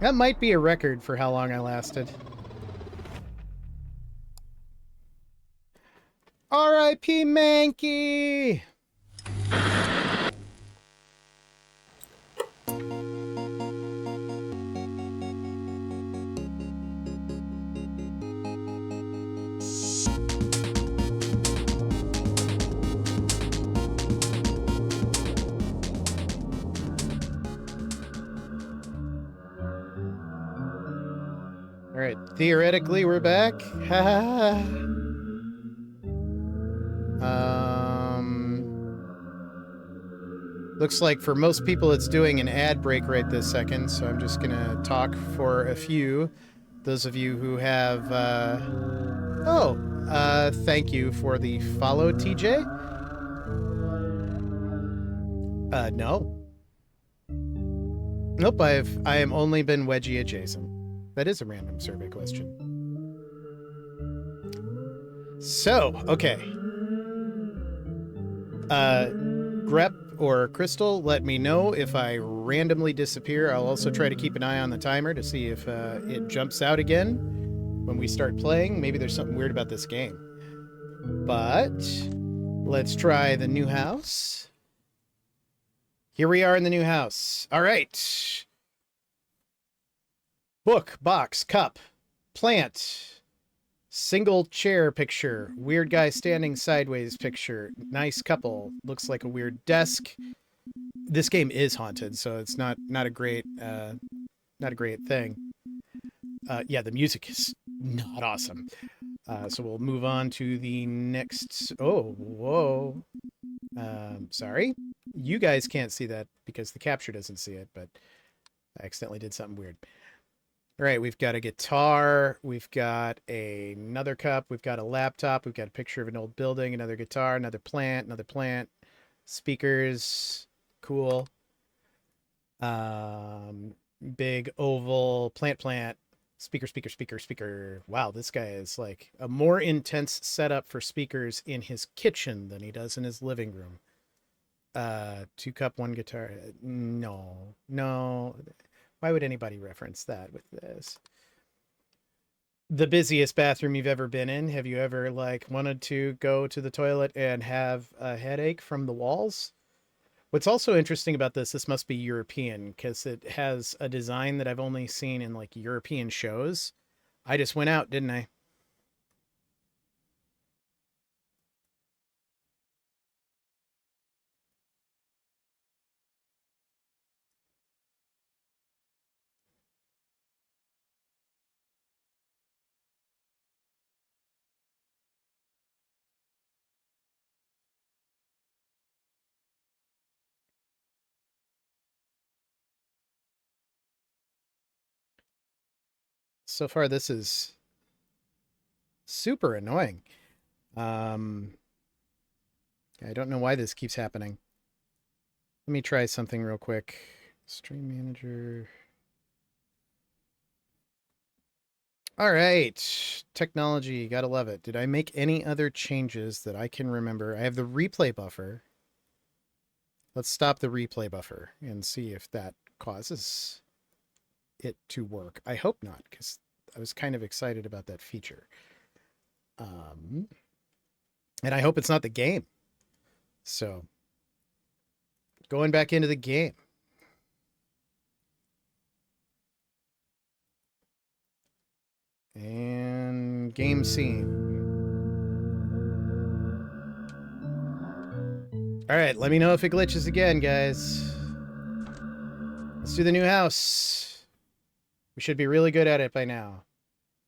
That might be a record for how long I lasted. R.I.P. Mankey! All right, theoretically, we're back. Looks like for most people it's doing an ad break right this second, so I'm just gonna talk for a few. Those of you who have, thank you for the follow, TJ. No. Nope, I am only been wedgie adjacent. That is a random survey question. So, okay. Grep or Crystal, let me know if I randomly disappear. I'll also try to keep an eye on the timer to see if it jumps out again when we start playing. Maybe there's something weird about this game. But let's try the new house. Here we are in the new house. All right. Book, box, cup, plant, single chair picture, weird guy standing sideways picture, nice couple, looks like a weird desk. This game is haunted, so it's not a great thing. Yeah, the music is not awesome. So we'll move on to the next. Oh, whoa. Sorry. You guys can't see that because the capture doesn't see it, but I accidentally did something weird. All right, we've got a guitar. We've got another cup. We've got a laptop. We've got a picture of an old building, another guitar, another plant, speakers. Cool. Big oval plant. Speaker. Wow, this guy is like a more intense setup for speakers in his kitchen than he does in his living room. 2 cup, 1 guitar. No. Why would anybody reference that with this? The busiest bathroom you've ever been in? Have you ever like wanted to go to the toilet and have a headache from the walls? What's also interesting about this must be European because it has a design that I've only seen in like European shows. I just went out, didn't I? So far, this is super annoying. I don't know why this keeps happening. Let me try something real quick. Stream manager. All right. Technology, gotta love it. Did I make any other changes that I can remember? I have the replay buffer. Let's stop the replay buffer and see if that causes it to work. I hope not, because I was kind of excited about that feature. And I hope it's not the game. So, going back into the game. And game scene. All right, let me know if it glitches again, guys. Let's do the new house. We should be really good at it by now.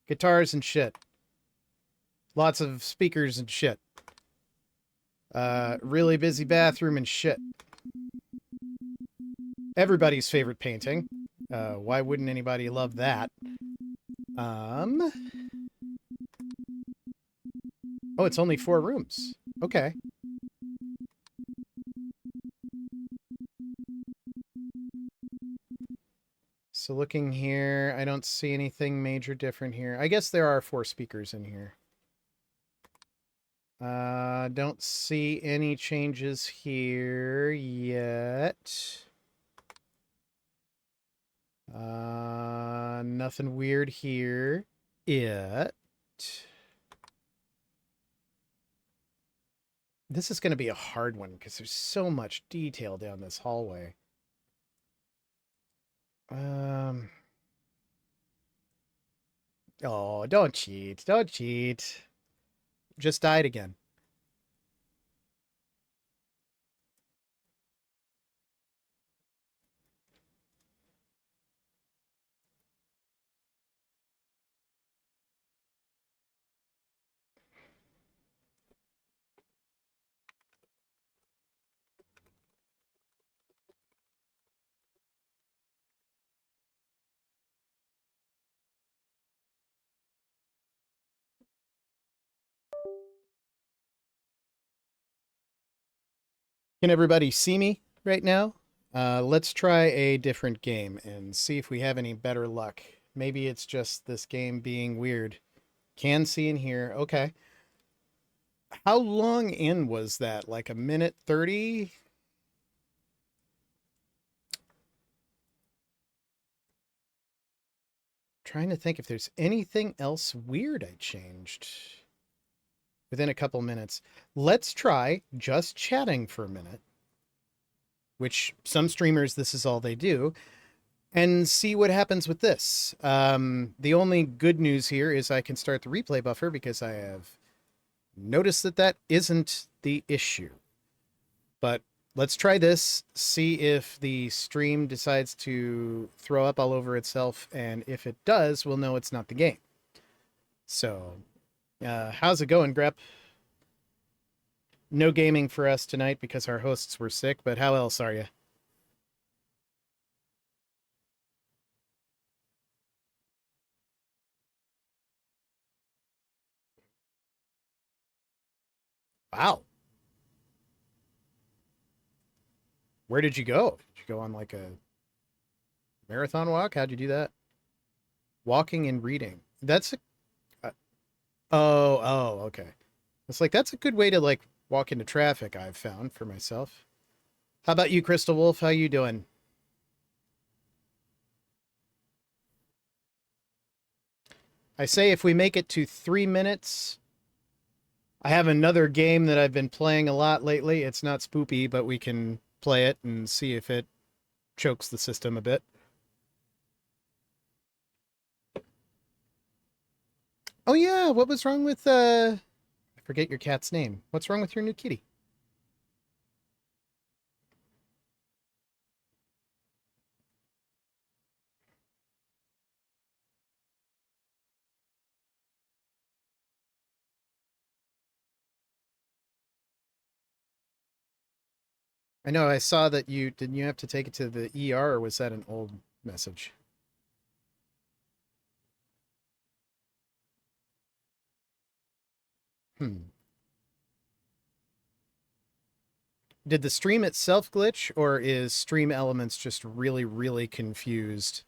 Guitars and shit. Lots of speakers and shit. Really busy bathroom and shit. Everybody's favorite painting. Why wouldn't anybody love that? Oh, it's only 4 rooms. Okay. So looking here, I don't see anything major different here. I guess there are 4 speakers in here. Don't see any changes here yet. Nothing weird here. This is going to be a hard one because there's so much detail down this hallway. Oh, don't cheat. Don't cheat. Just died again. Can everybody see me right now? Let's try a different game and see if we have any better luck. Maybe it's just this game being weird. Can see and hear. Okay. How long in was that? Like a minute 30? Trying to think if there's anything else weird I changed within a couple minutes. Let's try just chatting for a minute, which some streamers, this is all they do, and see what happens with this. The only good news here is I can start the replay buffer because I have noticed that that isn't the issue. But let's try this, see if the stream decides to throw up all over itself, and if it does, we'll know it's not the game. So, how's it going, Grep? No gaming for us tonight because our hosts were sick, but how else are you? Wow. Where did you go? Did you go on like a marathon walk? How'd you do that? Walking and reading. That's a... okay. It's like, that's a good way to like walk into traffic, I've found for myself. How about you, Crystal Wolf? How you doing? I say if we make it to 3 minutes, I have another game that I've been playing a lot lately. It's not spoopy, but we can play it and see if it chokes the system a bit. Oh yeah, what was wrong with I forget your cat's name. What's wrong with your new kitty? I know I saw that you didn't you have to take it to the ER, or was that an old message? Hmm. Did the stream itself glitch, or is Stream Elements just really, really confused?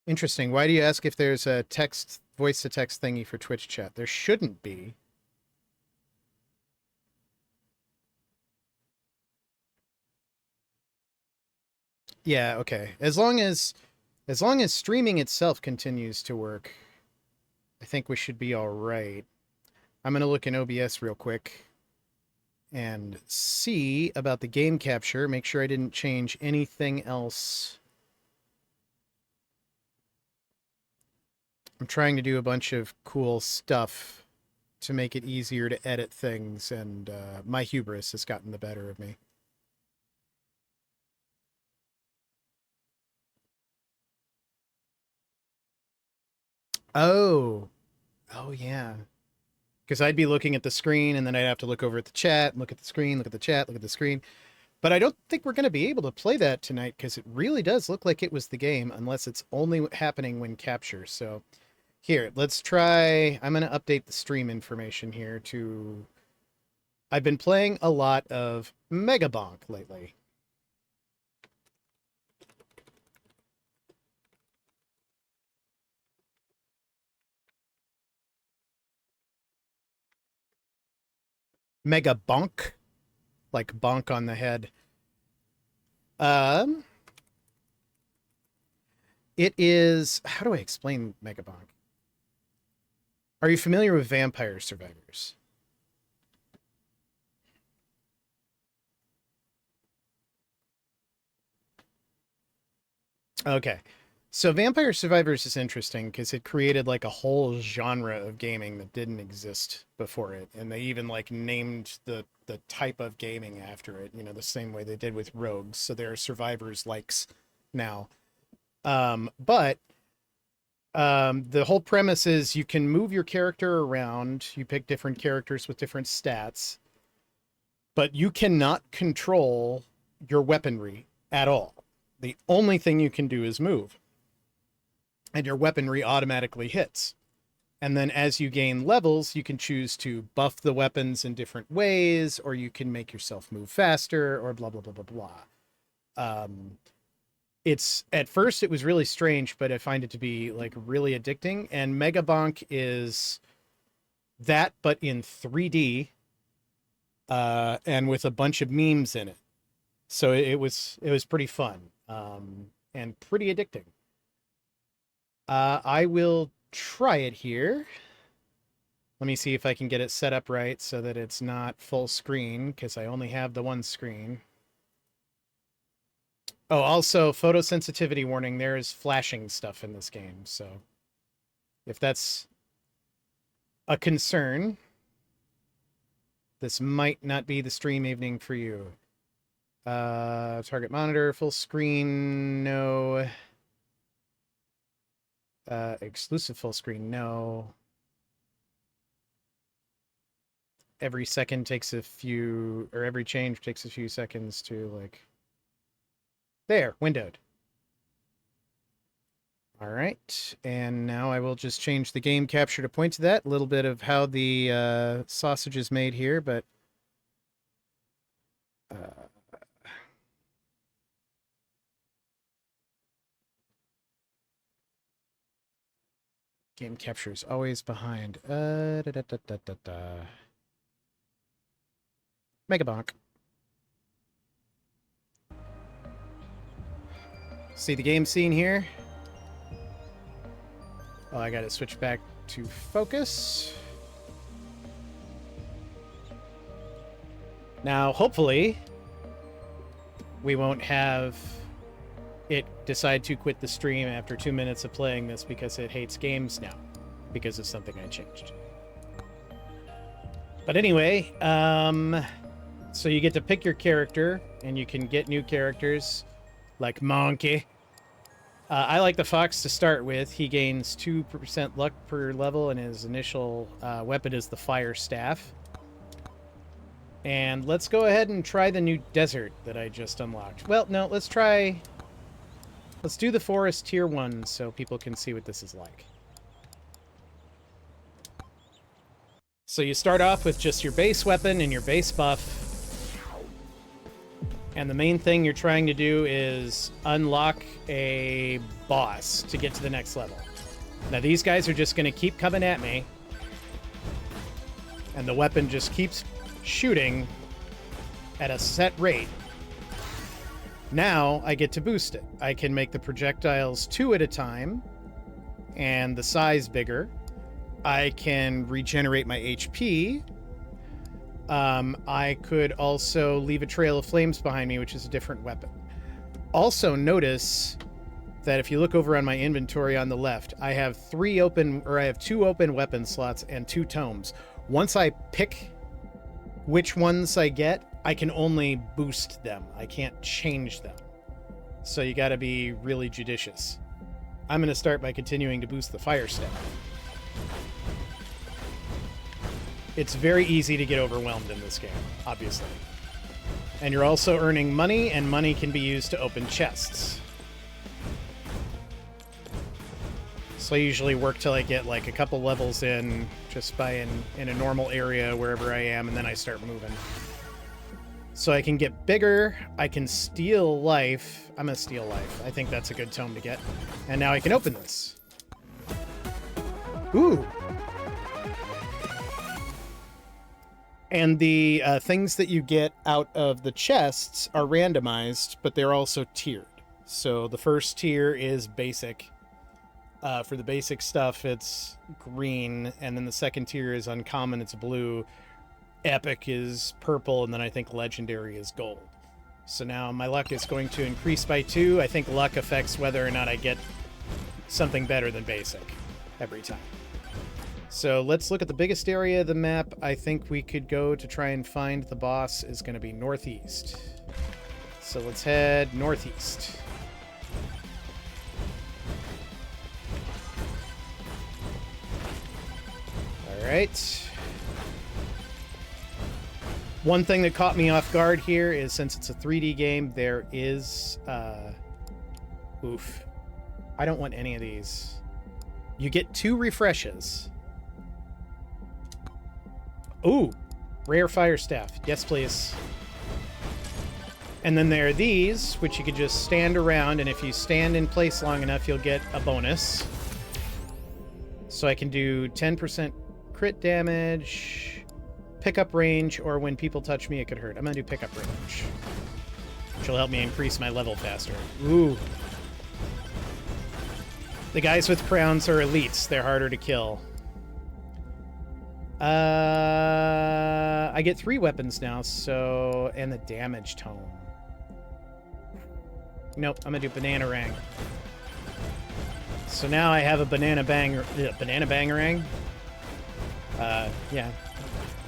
Interesting. Why do you ask if there's a text, voice to text thingy for Twitch chat? There shouldn't be. Yeah, okay. As long as streaming itself continues to work, I think we should be all right. I'm going to look in OBS real quick and see about the game capture, make sure I didn't change anything else. I'm trying to do a bunch of cool stuff to make it easier to edit things, and my hubris has gotten the better of me. Oh, oh yeah. Because I'd be looking at the screen, and then I'd have to look over at the chat, look at the screen, look at the chat, look at the screen. But I don't think we're going to be able to play that tonight because it really does look like it was the game, unless it's only happening when capture. So here, let's try. I'm going to update the stream information here to... I've been playing a lot of Megabonk lately. Megabonk, like bonk on the head. Um, it is. How do I explain Megabonk? Are you familiar with Vampire Survivors? Okay. So Vampire Survivors is interesting because it created like a whole genre of gaming that didn't exist before it. And they even like named the type of gaming after it, you know, the same way they did with Rogues. So there are Survivors likes now. But the whole premise is you can move your character around. You pick different characters with different stats, but you cannot control your weaponry at all. The only thing you can do is move, and your weaponry automatically hits. And then as you gain levels, you can choose to buff the weapons in different ways, or you can make yourself move faster, or blah, blah, blah, blah, blah. It's at first it was really strange, but I find it to be like really addicting. And Megabonk is that, but in 3D, and with a bunch of memes in it. So it was pretty fun, and pretty addicting. I will try it here. Let me see if I can get it set up right so that it's not full screen, because I only have the one screen. Oh, also, photosensitivity warning, there is flashing stuff in this game, so if that's a concern, this might not be the stream evening for you. Target monitor, full screen, no. Exclusive full screen, no. Every second takes a few, or every change takes a few seconds to, like... There, windowed. All right, and now I will just change the game capture to point to that. A little bit of how the sausage is made here, but... game capture is always behind. Megabonk. See the game scene here? Oh, I gotta switch back to focus. Now, hopefully, we won't have it decide to quit the stream after 2 minutes of playing this because it hates games now, because of something I changed. But anyway, so you get to pick your character, and you can get new characters, like Monkey. I like the Fox to start with. He gains 2% luck per level, and his initial weapon is the Fire Staff. And let's go ahead and try the new desert that I just unlocked. Well, no, let's do the forest tier 1 so people can see what this is like. So you start off with just your base weapon and your base buff. And the main thing you're trying to do is unlock a boss to get to the next level. Now these guys are just going to keep coming at me. And the weapon just keeps shooting at a set rate. Now I get to boost it. I can make the projectiles 2 at a time and the size bigger. I can regenerate my HP. I could also leave a trail of flames behind me, which is a different weapon. Also notice that if you look over on my inventory on the left, I have 2 open weapon slots and 2 tomes. Once I pick which ones I get, I can only boost them. I can't change them. So you gotta be really judicious. I'm gonna start by continuing to boost the Fire Staff. It's very easy to get overwhelmed in this game, obviously. And you're also earning money, and money can be used to open chests. So I usually work till I get like a couple levels in, just by in a normal area wherever I am, and then I start moving. So I can get bigger, I can steal life. I'm gonna steal life. I think that's a good tome to get. And now I can open this. Ooh! And the things that you get out of the chests are randomized, but they're also tiered. So the first tier is basic. For the basic stuff, it's green, and then the second tier is uncommon, it's blue. Epic is purple, and then I think legendary is gold. So now my luck is going to increase by 2. I think luck affects whether or not I get something better than basic every time. So let's look at the biggest area of the map. I think we could go to try and find the boss is going to be northeast. So let's head northeast. All right. One thing that caught me off guard here is since it's a 3D game, there is... oof. I don't want any of these. You get 2 refreshes. Ooh, rare fire staff. Yes, please. And then there are these, which you could just stand around, and if you stand in place long enough, you'll get a bonus. So I can do 10% crit damage, pickup range, or when people touch me, it could hurt. I'm gonna do pickup range, which will help me increase my level faster. Ooh. The guys with crowns are elites. They're harder to kill. I get 3 weapons now, so... and the damage tome. Nope, I'm gonna do banana rang. So now I have a banana bangarang? Yeah.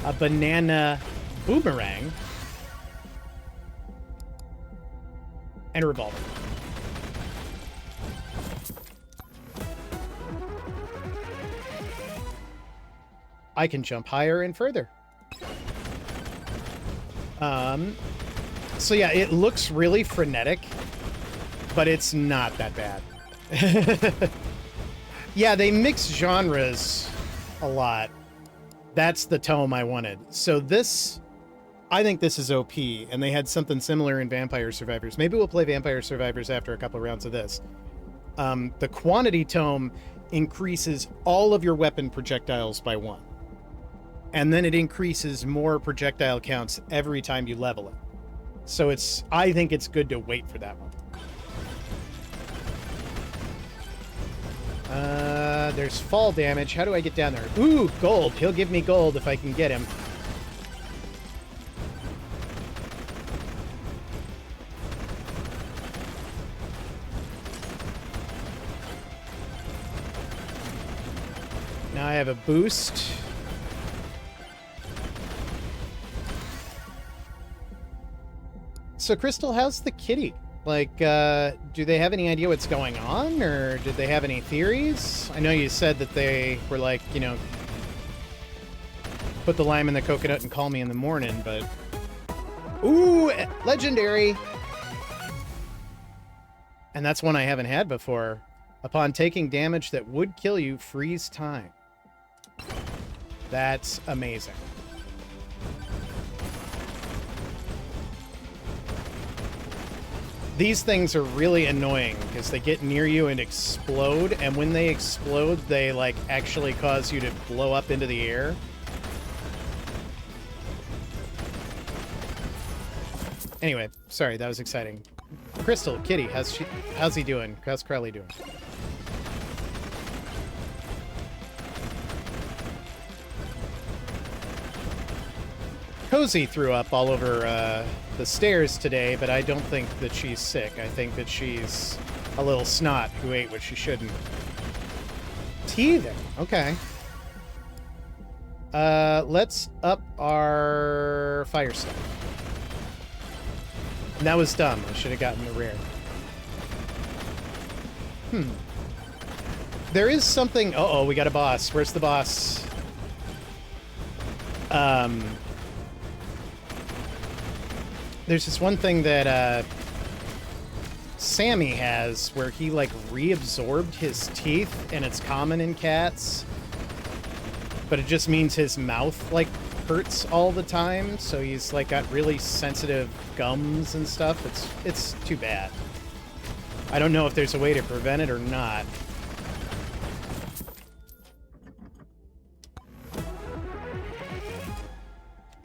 A banana boomerang. And a revolver. I can jump higher and further. So yeah, it looks really frenetic, but it's not that bad. Yeah, they mix genres a lot. That's the tome I wanted. So this, I think this is OP, and they had something similar in Vampire Survivors. Maybe we'll play Vampire Survivors after a couple of rounds of this. The quantity tome increases all of your weapon projectiles by 1. And then it increases more projectile counts every time you level it. So I think it's good to wait for that one. There's fall damage. How do I get down there? Ooh, gold. He'll give me gold if I can get him. Now I have a boost. So, Crystal, how's the kitty? Like, do they have any idea what's going on, or did they have any theories? I know you said that they were like, you know, put the lime in the coconut and call me in the morning, but... Ooh, legendary! And that's one I haven't had before. Upon taking damage that would kill you, freeze time. That's amazing. These things are really annoying because they get near you and explode, and when they explode, they like actually cause you to blow up into the air. Anyway, sorry, that was exciting. Crystal, Kitty, how's he doing? How's Crowley doing? Cozy threw up all over the stairs today, but I don't think that she's sick. I think that she's a little snot who ate what she shouldn't. Teething. Okay. Let's up our fire stuff. And that was dumb. I should have gotten the rare. There is something... Uh-oh, we got a boss. Where's the boss? There's this one thing that Sammy has where he like reabsorbed his teeth, and it's common in cats, but it just means his mouth like hurts all the time, so he's like got really sensitive gums and stuff. It's too bad. I don't know if there's a way to prevent it or not.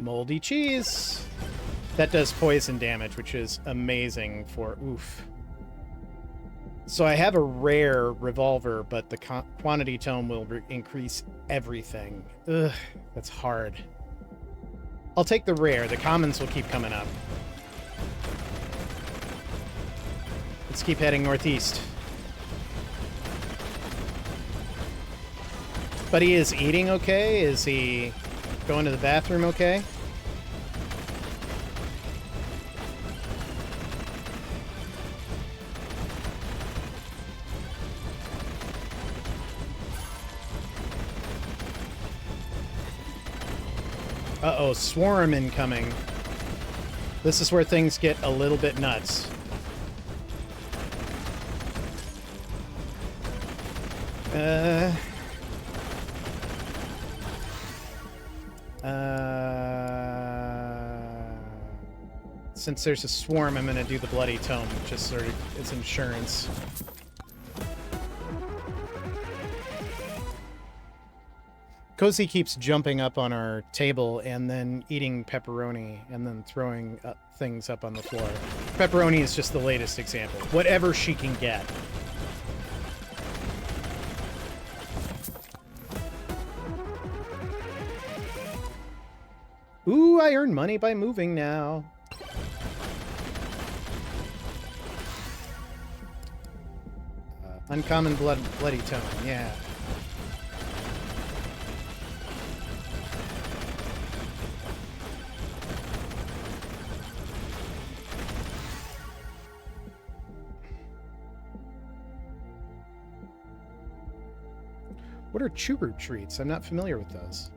Moldy cheese. That does poison damage, which is amazing for oof. So I have a rare revolver, but the quantity tome will increase everything. Ugh, that's hard. I'll take the rare. The commons will keep coming up. Let's keep heading northeast. But he is eating okay? Is he going to the bathroom okay? Uh-oh, swarm incoming. This is where things get a little bit nuts. Since there's a swarm, I'm gonna do the Bloody Tome, just sort of as insurance. Cozy keeps jumping up on our table and then eating pepperoni and then throwing things up on the floor. Pepperoni is just the latest example. Whatever she can get. Ooh, I earn money by moving now. Uncommon Bloody Tome, yeah. What are chewer treats? I'm not familiar with those.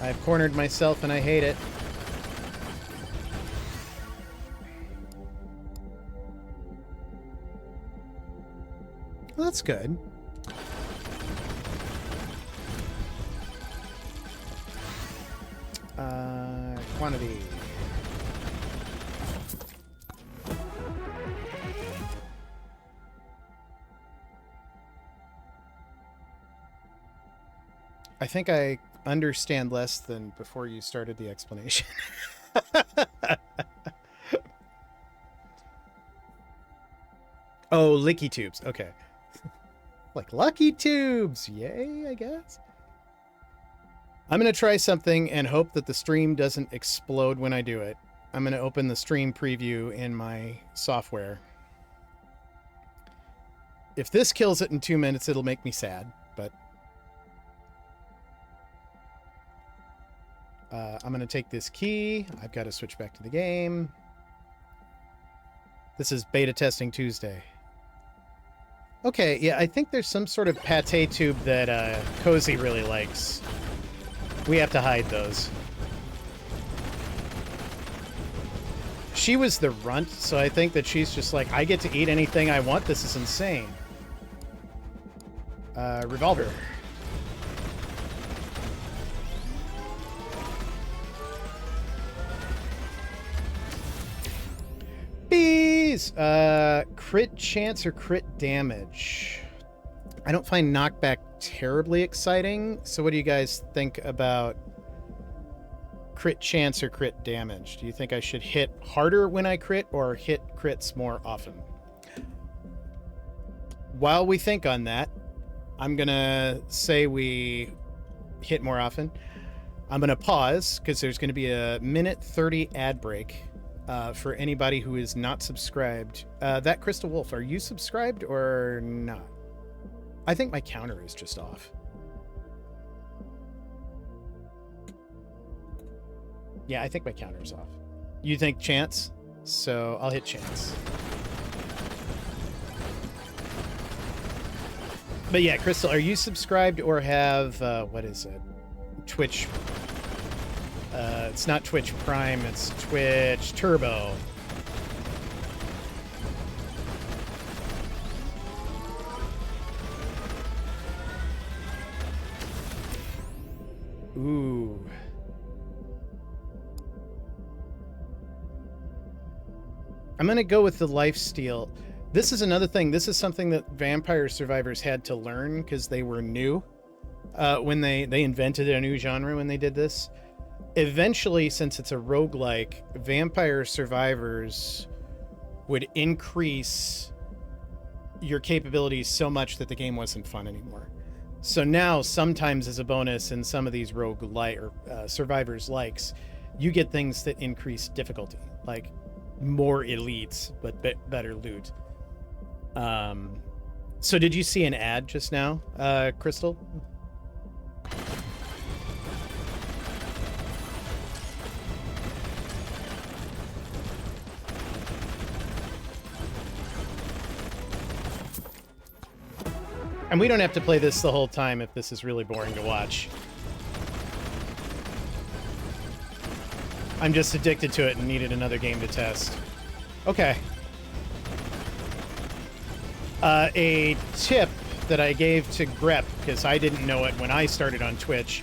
I've cornered myself and I hate it. Well, that's good. Quantity. I think I understand less than before you started the explanation. Oh, licky tubes. Okay. Like lucky tubes. Yay, I guess. I'm going to try something and hope that the stream doesn't explode when I do it. I'm going to open the stream preview in my software. If this kills it in 2 minutes, it'll make me sad, but I'm going to take this key. I've got to switch back to the game. This is beta testing Tuesday. Okay, yeah, I think there's some sort of pate tube that Cozy really likes. We have to hide those. She was the runt, so I think that she's just like, I get to eat anything I want. This is insane. Revolver. Bees! Crit chance or crit damage? I don't find knockback terribly exciting, so what do you guys think about crit chance or crit damage? Do you think I should hit harder when I crit or hit crits more often? While we think on that, I'm gonna say we hit more often. I'm gonna pause because there's gonna be a minute 30 ad break. For anybody who is not subscribed. That Crystal Wolf, are you subscribed or not? I think my counter is just off. Yeah, I think my counter is off. You think chance? So I'll hit chance. But yeah, Crystal, are you subscribed or have, what is it? Twitch. It's not Twitch Prime, it's Twitch Turbo. Ooh. I'm gonna go with the lifesteal. This is another thing. This is something that Vampire Survivors had to learn because they were new. when they invented a new genre when they did this. Eventually, since it's a roguelike, Vampire Survivors would increase your capabilities so much that the game wasn't fun anymore. So now, sometimes as a bonus in some of these roguelike or Survivors likes, you get things that increase difficulty, like more elites but better loot. So did you see an ad just now, Crystal? And we don't have to play this the whole time if this is really boring to watch. I'm just addicted to it and needed another game to test. Okay. A tip that I gave to Grep, because I didn't know it when I started on Twitch.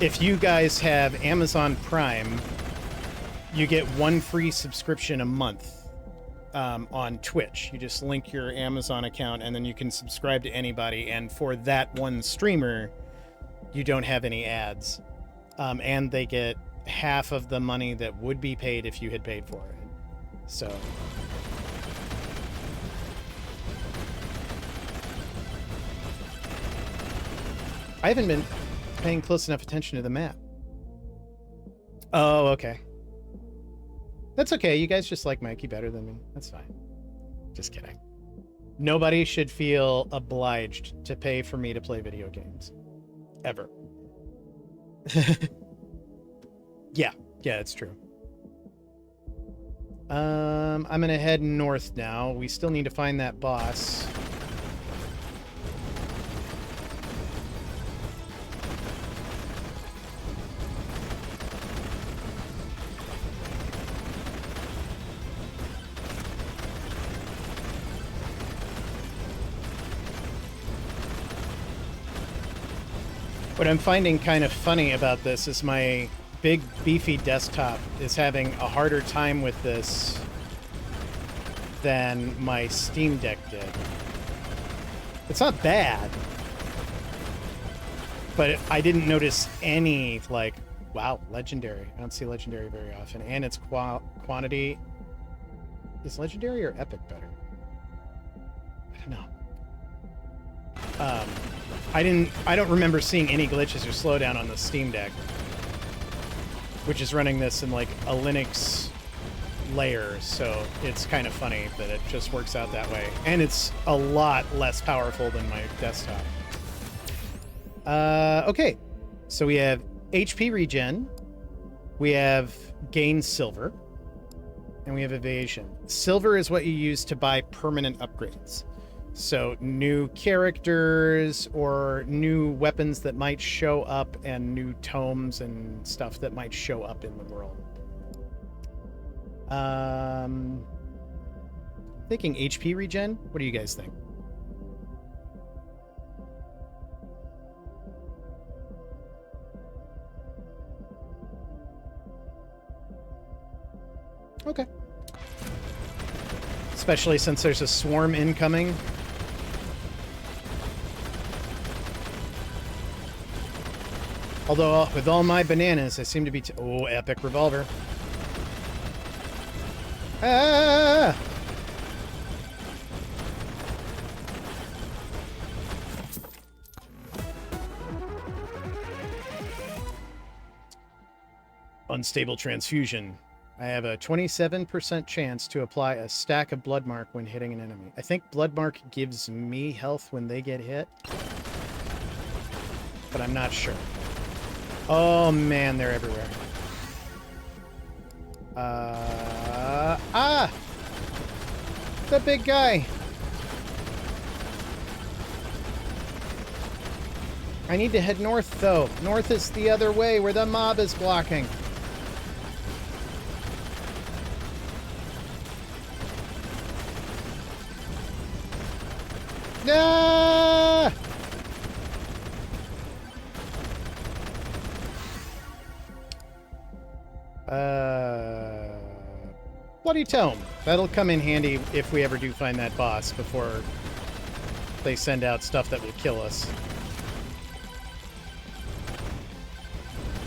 If you guys have Amazon Prime, you get 1 free subscription a month. On Twitch. You just link your Amazon account and then you can subscribe to anybody, and for that one streamer you don't have any ads, and they get half of the money that would be paid if you had paid for it. So I haven't been paying close enough attention to the map. Oh, okay. That's okay. You guys just like Mikey better than me. That's fine. Just kidding. Nobody should feel obliged to pay for me to play video games. Ever. Yeah, it's true. I'm gonna head north now. We still need to find that boss. What I'm finding kind of funny about this is my big beefy desktop is having a harder time with this than my Steam Deck did. It's not bad, but I didn't notice any, like, wow, legendary. I don't see legendary very often, and its quantity. Is legendary or epic better? I don't know. I don't remember seeing any glitches or slowdown on the Steam Deck, which is running this in like a Linux layer, so it's kind of funny that it just works out that way. And it's a lot less powerful than my desktop. Okay, so we have HP regen, we have gain silver, and we have evasion. Silver is what you use to buy permanent upgrades. So new characters or new weapons that might show up and new tomes and stuff that might show up in the world. Thinking HP regen? What do you guys think? Okay. Especially since there's a swarm incoming. Although, with all my bananas, I seem to be... oh, epic revolver. Ah! Unstable transfusion. I have a 27% chance to apply a stack of blood mark when hitting an enemy. I think blood mark gives me health when they get hit, but I'm not sure. Oh man, they're everywhere. The big guy. I need to head north though. North is the other way where the mob is blocking. Ah! Bloody Tome. That'll come in handy if we ever do find that boss before they send out stuff that will kill us.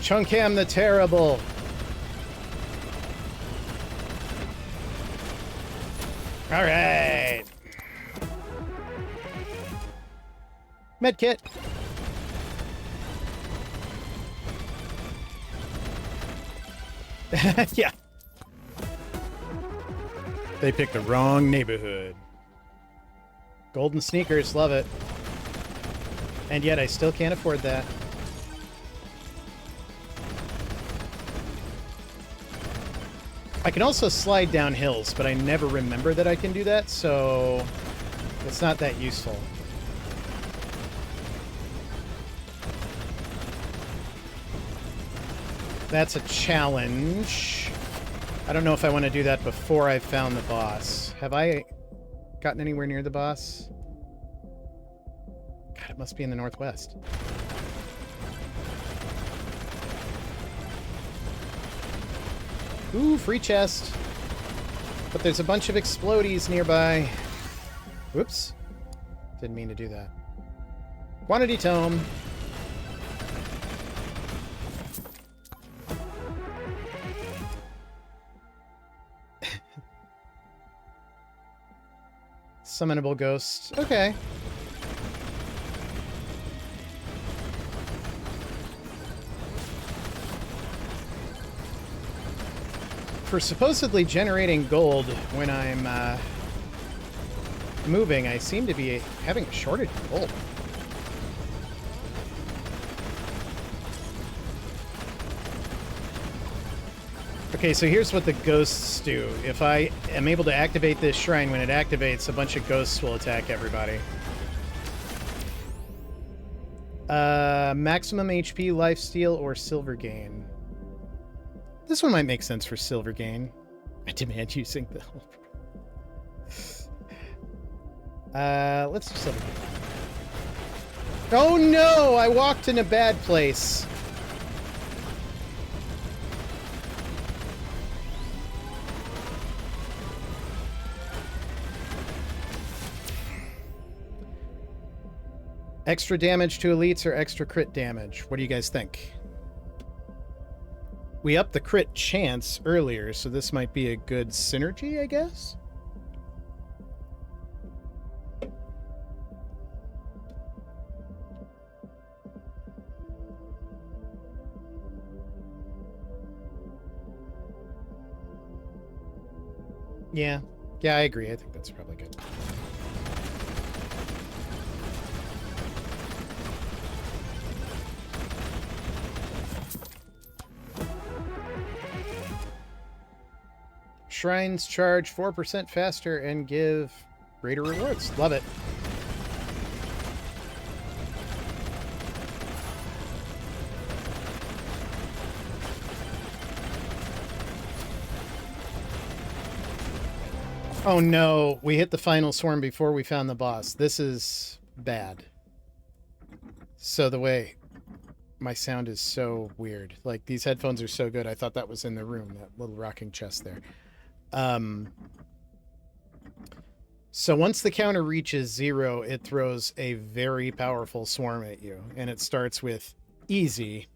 Chunkam the Terrible. All right. Medkit. Yeah. They picked the wrong neighborhood. Golden sneakers, love it. And yet I still can't afford that. I can also slide down hills, but I never remember that I can do that, so it's not that useful. That's a challenge. I don't know if I want to do that before I've found the boss. Have I gotten anywhere near the boss? God, it must be in the northwest. Ooh, free chest. But there's a bunch of explodies nearby. Whoops. Didn't mean to do that. Quantity tome. Summonable ghost. Okay. For supposedly generating gold when I'm moving, I seem to be having a shortage of gold. Okay, so here's what the ghosts do. If I am able to activate this shrine, when it activates, a bunch of ghosts will attack everybody. Maximum HP, lifesteal, or silver gain. This one might make sense for silver gain. I demand using the... let's do silver gain. Oh no! I walked in a bad place. Extra damage to elites or extra crit damage? What do you guys think? We upped the crit chance earlier, so this might be a good synergy, I guess? Yeah. Yeah, I agree. I think that's probably good. Shrines charge 4% faster and give greater rewards. Love it. Oh no, we hit the final swarm before we found the boss. This is bad. So the way my sound is so weird. Like, these headphones are so good. I thought that was in the room, that little rocking chest there. So once the counter reaches 0, it throws a very powerful swarm at you, and it starts with easy,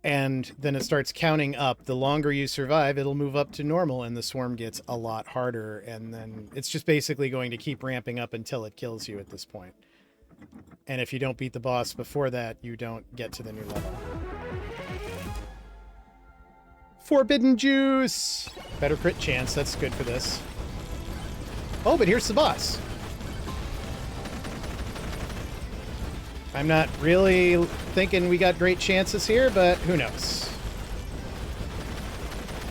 and then it starts counting up. The longer you survive, it'll move up to normal, and the swarm gets a lot harder, and then it's just basically going to keep ramping up until it kills you at this point. And if you don't beat the boss before that, you don't get to the new level. Forbidden juice! Better crit chance, that's good for this. Oh, but here's the boss. I'm not really thinking we got great chances here, but who knows.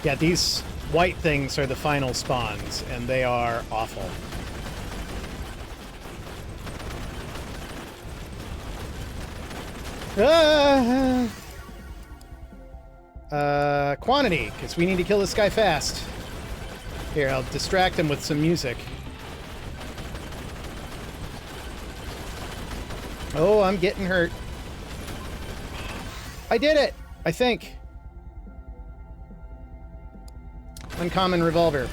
Yeah, these white things are the final spawns, and they are awful. Quantity, because we need to kill this guy fast. Here, I'll distract him with some music. Oh, I'm getting hurt. I did it! I think. Uncommon revolver.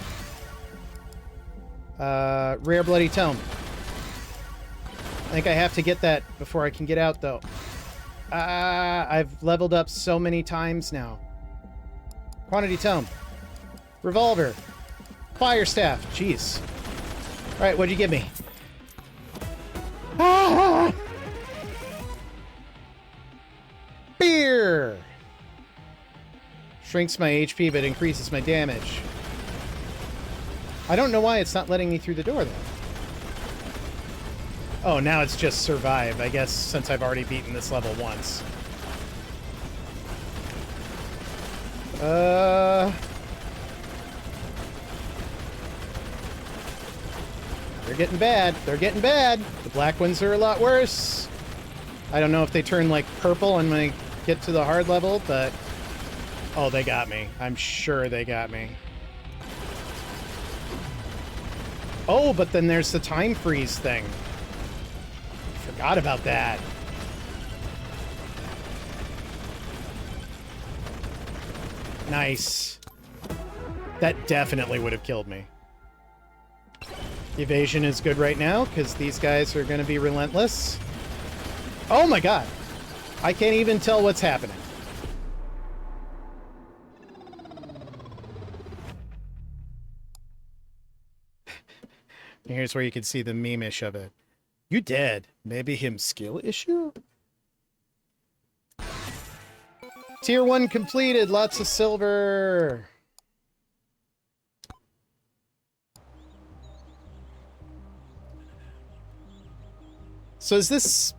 Rare bloody tome. I think I have to get that before I can get out, though. I've leveled up so many times now. Quantity tome. Revolver. Fire staff. Jeez. All right, what'd you give me? Ah! Beer. Shrinks my HP, but increases my damage. I don't know why it's not letting me through the door, though. Oh, now it's just survive, I guess, since I've already beaten this level once. They're getting bad. They're getting bad. The black ones are a lot worse. I don't know if they turn, like, purple when I get to the hard level, but... Oh, they got me. I'm sure they got me. Oh, but then there's the time freeze thing. Forgot about that. Nice. That definitely would have killed me. Evasion is good right now, because these guys are going to be relentless. Oh my god. I can't even tell what's happening. Here's where you can see the meme-ish of it. You dead. Maybe him skill issue? Tier 1 completed. Lots of silver. So is this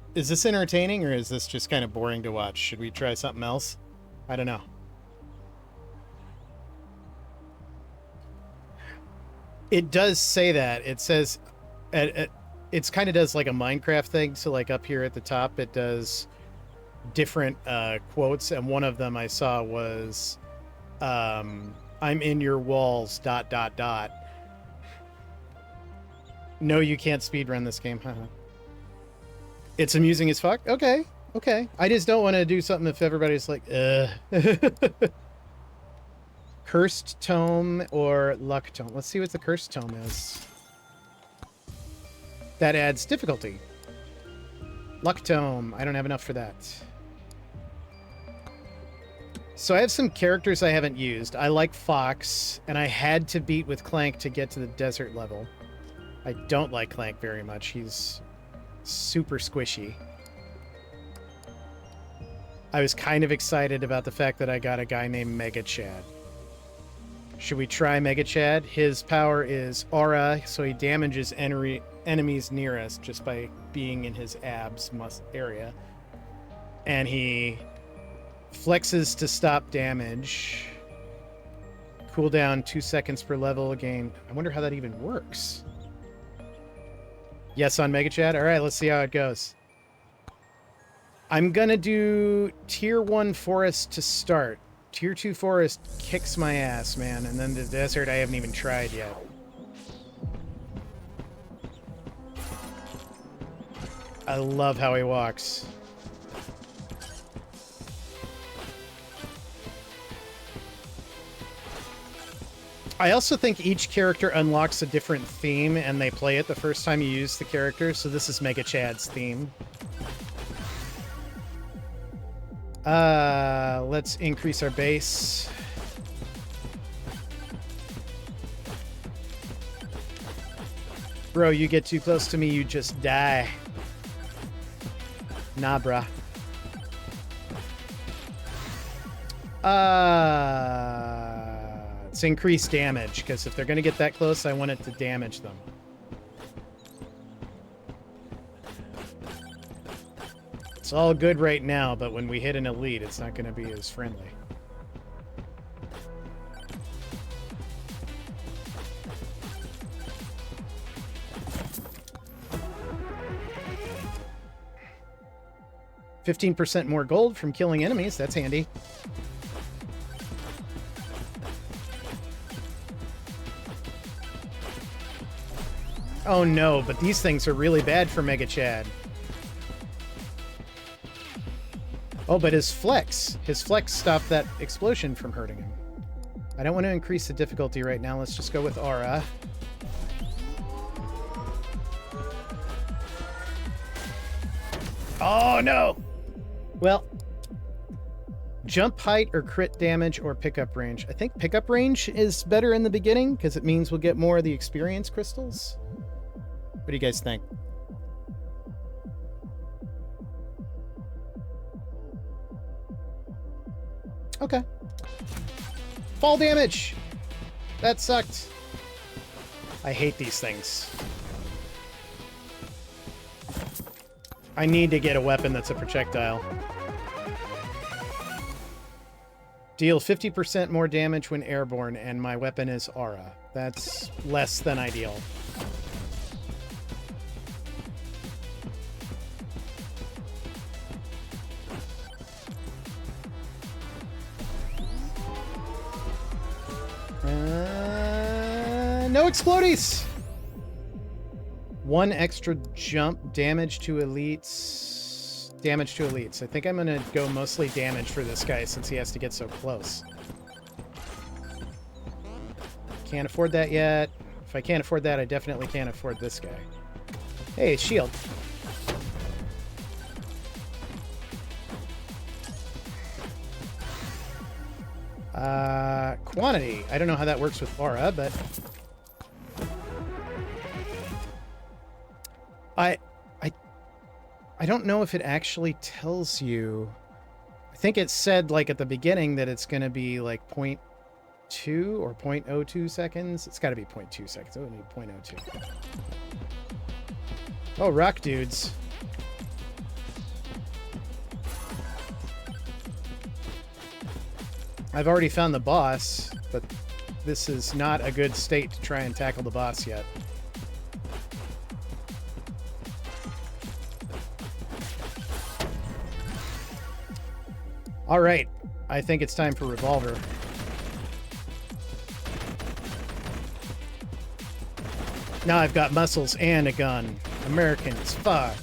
entertaining, or is this just kind of boring to watch? Should we try something else? I don't know. It does say that. It says... It's kind of does like a Minecraft thing. So like up here at the top, it does different quotes. And one of them I saw was, I'm in your walls, ... No, you can't speedrun this game. It's amusing as fuck. Okay. Okay. I just don't want to do something if everybody's like, Cursed Tome or Luck Tome. Let's see what the Cursed Tome is. That adds difficulty. Luck Tome. I don't have enough for that. So I have some characters I haven't used. I like Fox, and I had to beat with Clank to get to the desert level. I don't like Clank very much. He's super squishy. I was kind of excited about the fact that I got a guy named Mega Chad. Should we try Mega Chad? His power is aura, so he damages enemies near us just by being in his abs area. And he flexes to stop damage. Cooldown 2 seconds per level again. I wonder how that even works. Yes on Mega Chad? Alright, let's see how it goes. I'm gonna do Tier 1 Forest to start. Tier 2 Forest kicks my ass, man. And then the desert I haven't even tried yet. I love how he walks. I also think each character unlocks a different theme and they play it the first time you use the character. So this is Mega Chad's theme. Let's increase our base. Bro, you get too close to me, you just die. Nah, bruh. Let's increase damage, because if they're going to get that close, I want it to damage them. It's all good right now, but when we hit an elite, it's not going to be as friendly. "15% more gold from killing enemies." That's handy. Oh no, but these things are really bad for Mega Chad. Oh, but his flex stopped that explosion from hurting him. I don't want to increase the difficulty right now. Let's just go with aura. Oh no! Well, jump height or crit damage or pickup range. I think pickup range is better in the beginning because it means we'll get more of the experience crystals. What do you guys think? Okay. Fall damage! That sucked. I hate these things. I need to get a weapon that's a projectile. Deal 50% more damage when airborne, and my weapon is aura. That's less than ideal. No explodies! 1 extra jump, damage to elites. Damage to elites. I think I'm gonna go mostly damage for this guy since he has to get so close. Can't afford that yet. If I can't afford that, I definitely can't afford this guy. Hey, shield. Quantity. I don't know how that works with aura, but... I don't know if it actually tells you. I think it said, like, at the beginning that it's going to be, like, 0.2 or 0.02 seconds. It's got to be 0.2 seconds. Oh, we need 0.02. Oh, rock dudes. I've already found the boss, but this is not a good state to try and tackle the boss yet. All right, I think it's time for revolver. Now I've got muscles and a gun. American as fuck.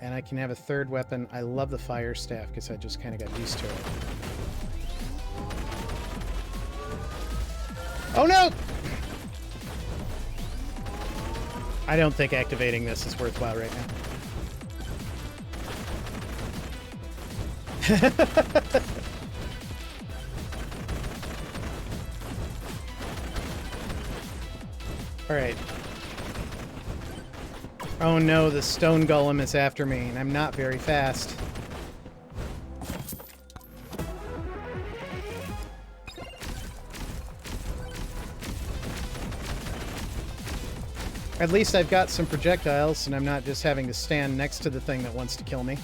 And I can have a third weapon. I love the fire staff because I just kind of got used to it. Oh no! I don't think activating this is worthwhile right now. Alright. Oh no, the stone golem is after me, and I'm not very fast. At least I've got some projectiles, and I'm not just having to stand next to the thing that wants to kill me.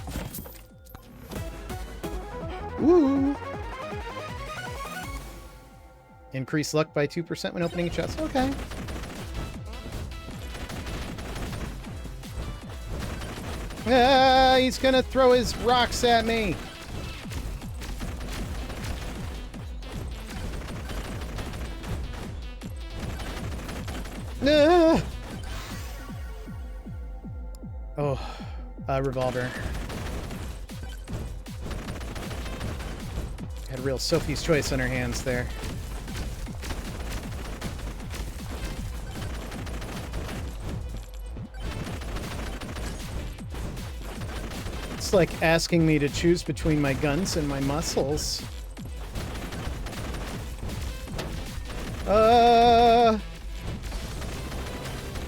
Woo! Increase luck by 2% when opening a chest. Okay. Ah, he's gonna throw his rocks at me. Ah! Oh, revolver. Had a real Sophie's Choice on her hands there. It's like asking me to choose between my guns and my muscles.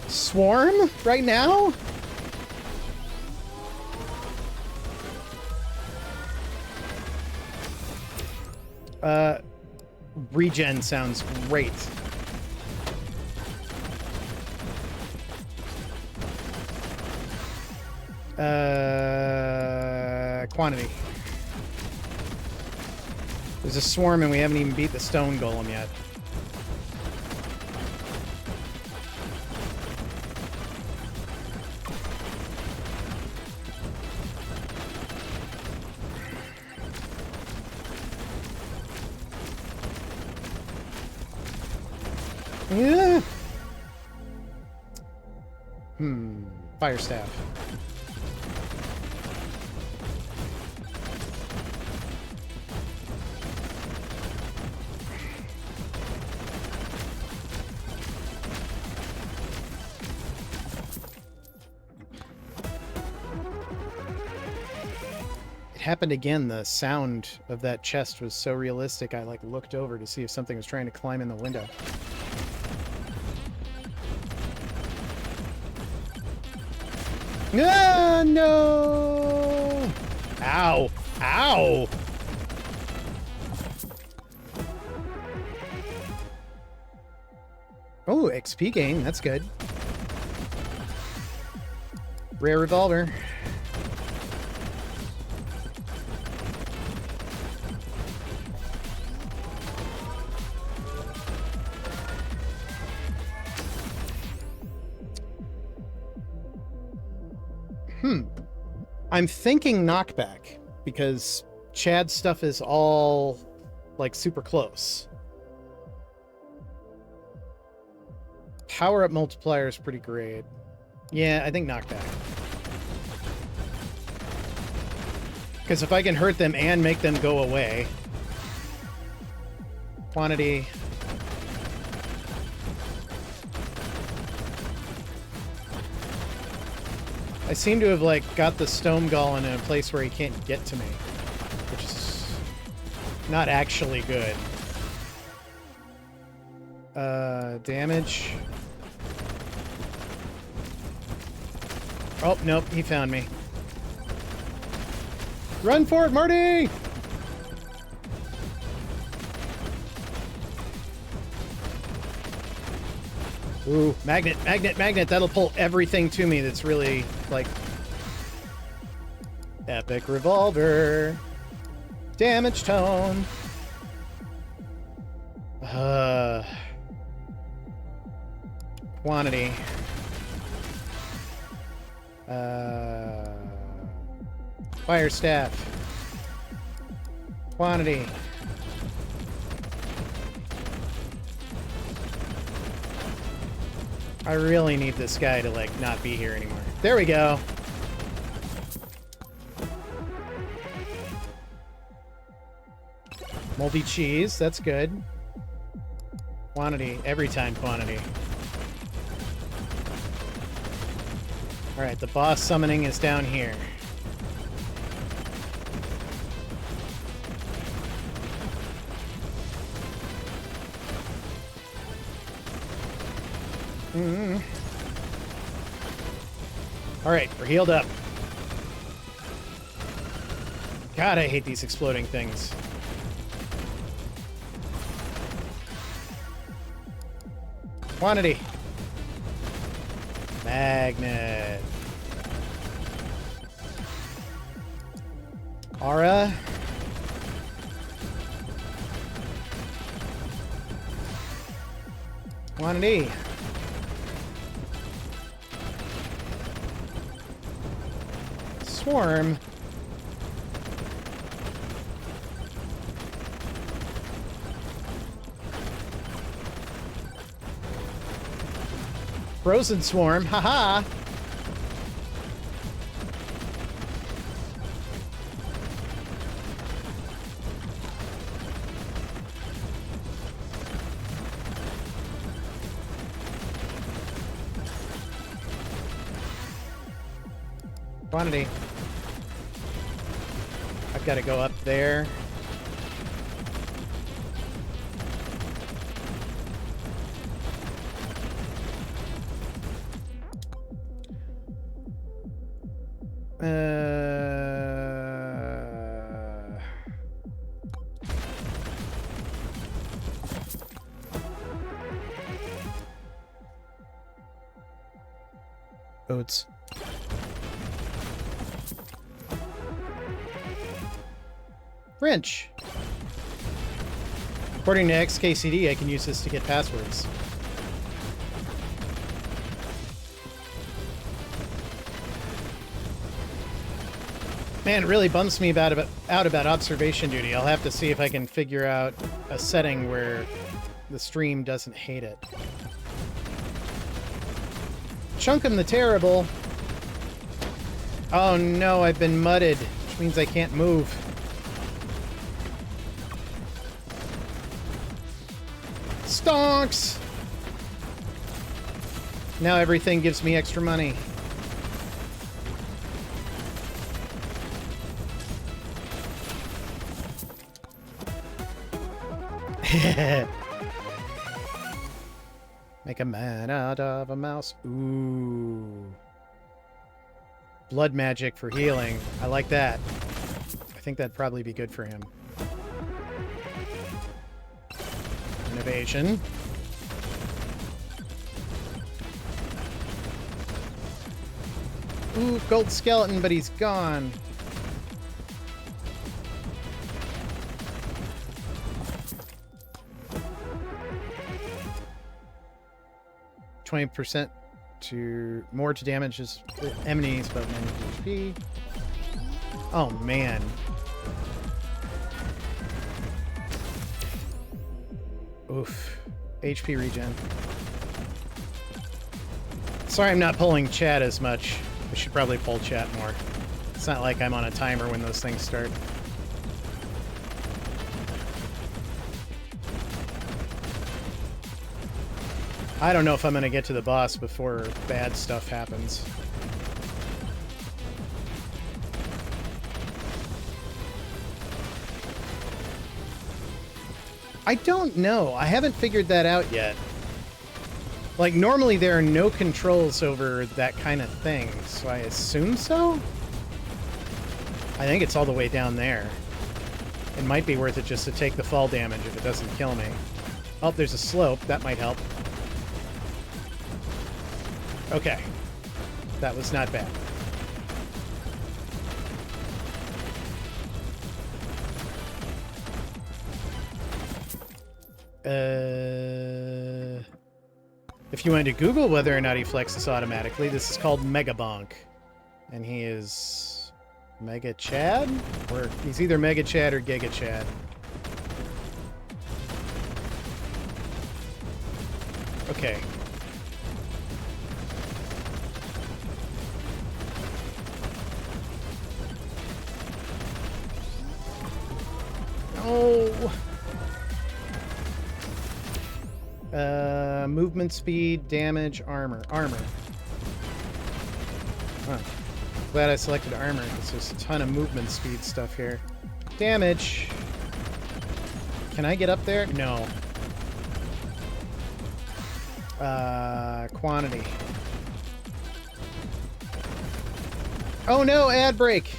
Swarm? Right now? Regen sounds great. Quantity. There's a swarm and we haven't even beat the stone golem yet. Yeah. Fire staff. It happened again. The sound of that chest was so realistic, I like looked over to see if something was trying to climb in the window. Ah, no! Ow! Ow! Oh, XP gain. That's good. Rare revolver. I'm thinking knockback, because Chad's stuff is all, like, super close. Power-up multiplier is pretty great. Yeah, I think knockback. Because if I can hurt them and make them go away... Quantity... I seem to have, like, got the Stone Golem in a place where he can't get to me. Which is not actually good. Damage. Oh, nope, he found me. Run for it, Marty! Ooh, magnet, magnet, magnet. That'll pull everything to me that's really, like... Epic revolver. Damage tone. Quantity. Fire staff. Quantity. I really need this guy to, like, not be here anymore. There we go. Moldy cheese, that's good. Quantity, every time quantity. Alright, the boss summoning is down here. Alright, we're healed up. God, I hate these exploding things. Quantity. Magnet. Aura. Quantity. Swarm. Frozen swarm, haha. Quantity. I've got to go up there. Oats. Wrench. According to XKCD, I can use this to get passwords. Man, it really bums me out about observation duty. I'll have to see if I can figure out a setting where the stream doesn't hate it. Chunkum the Terrible. Oh no, I've been mudded, which means I can't move. Stonks! Now everything gives me extra money. Make a man out of a mouse. Ooh. Blood magic for healing. I like that. I think that'd probably be good for him. Innovation. Ooh, gold skeleton, but he's gone. %20 to more to damage his enemies above 90 HP. Oh man. Oof. HP regen. Sorry I'm not pulling chat as much. I should probably pull chat more. It's not like I'm on a timer when those things start. I don't know if I'm going to get to the boss before bad stuff happens. I don't know. I haven't figured that out yet. Like, normally there are no controls over that kind of thing, so I assume so? I think it's all the way down there. It might be worth it just to take the fall damage if it doesn't kill me. Oh, there's a slope. That might help. Okay. That was not bad. If you wanted to Google whether or not he flexes automatically, this is called Megabonk. And he is Mega Chad? Or he's either Mega Chad or Giga Chad. Okay. Oh! Movement speed, damage, armor. Armor. Huh. Glad I selected armor, because there's a ton of movement speed stuff here. Damage! Can I get up there? No. Quantity. Oh no, ad break!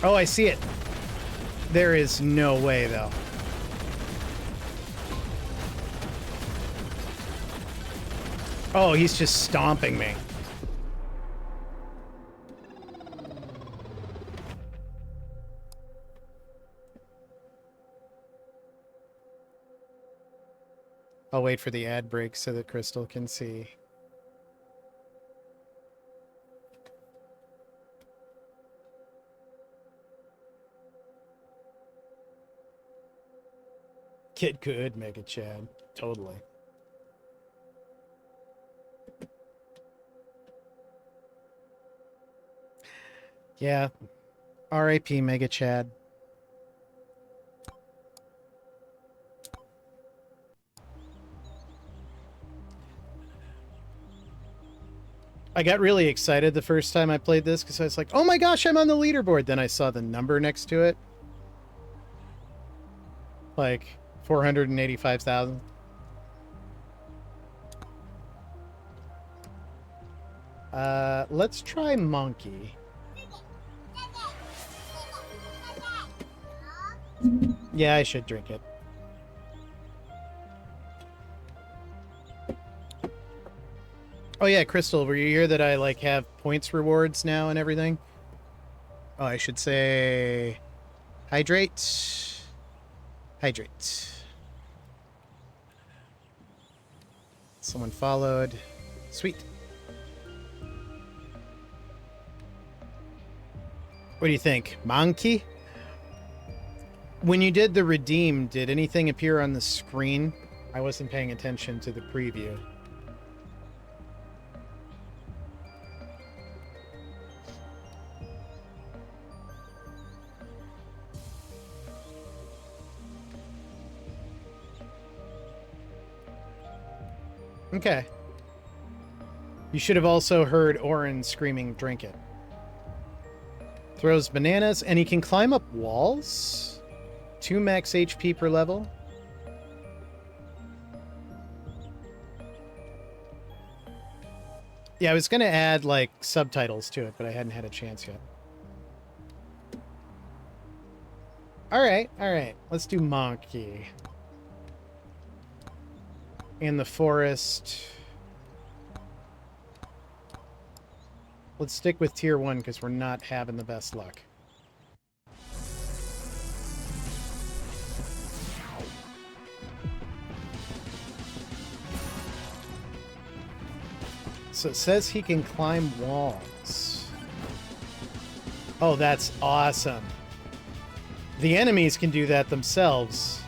Oh, I see it. There is no way, though. Oh, he's just stomping me. I'll wait for the ad break so that Crystal can see. Kid could Mega Chad. Totally. Yeah. R.I.P. Mega Chad. I got really excited the first time I played this because I was like, oh my gosh, I'm on the leaderboard. Then I saw the number next to it. Like 485,000. Let's try Monkey. Yeah, I should drink it. Oh yeah, Crystal, were you here that I like have points rewards now and everything? Oh, I should say hydrate. Hydrate. Someone followed. Sweet. What do you think? Monkey? When you did the redeem, did anything appear on the screen? I wasn't paying attention to the preview. Okay. You should have also heard Orin screaming, "Drink it." Throws bananas, and he can climb up walls? 2 max HP per level? Yeah, I was going to add, like, subtitles to it, but I hadn't had a chance yet. Alright, alright. Let's do Monkey. In the forest. Let's stick with tier 1 because we're not having the best luck. So it says he can climb walls. Oh, that's awesome. The enemies can do that themselves.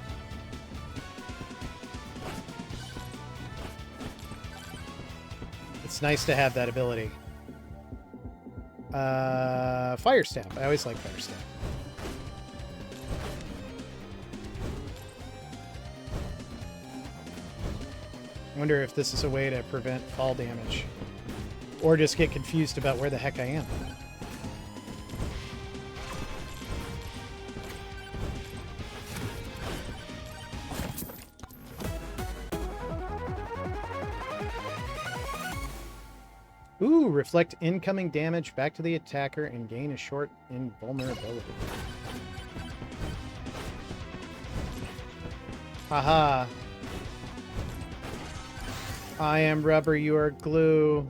It's nice to have that ability. Fire Staff. I always like Fire Staff. I wonder if this is a way to prevent fall damage. Or just get confused about where the heck I am. Ooh, reflect incoming damage back to the attacker and gain a short invulnerability. Haha. I am rubber, you are glue.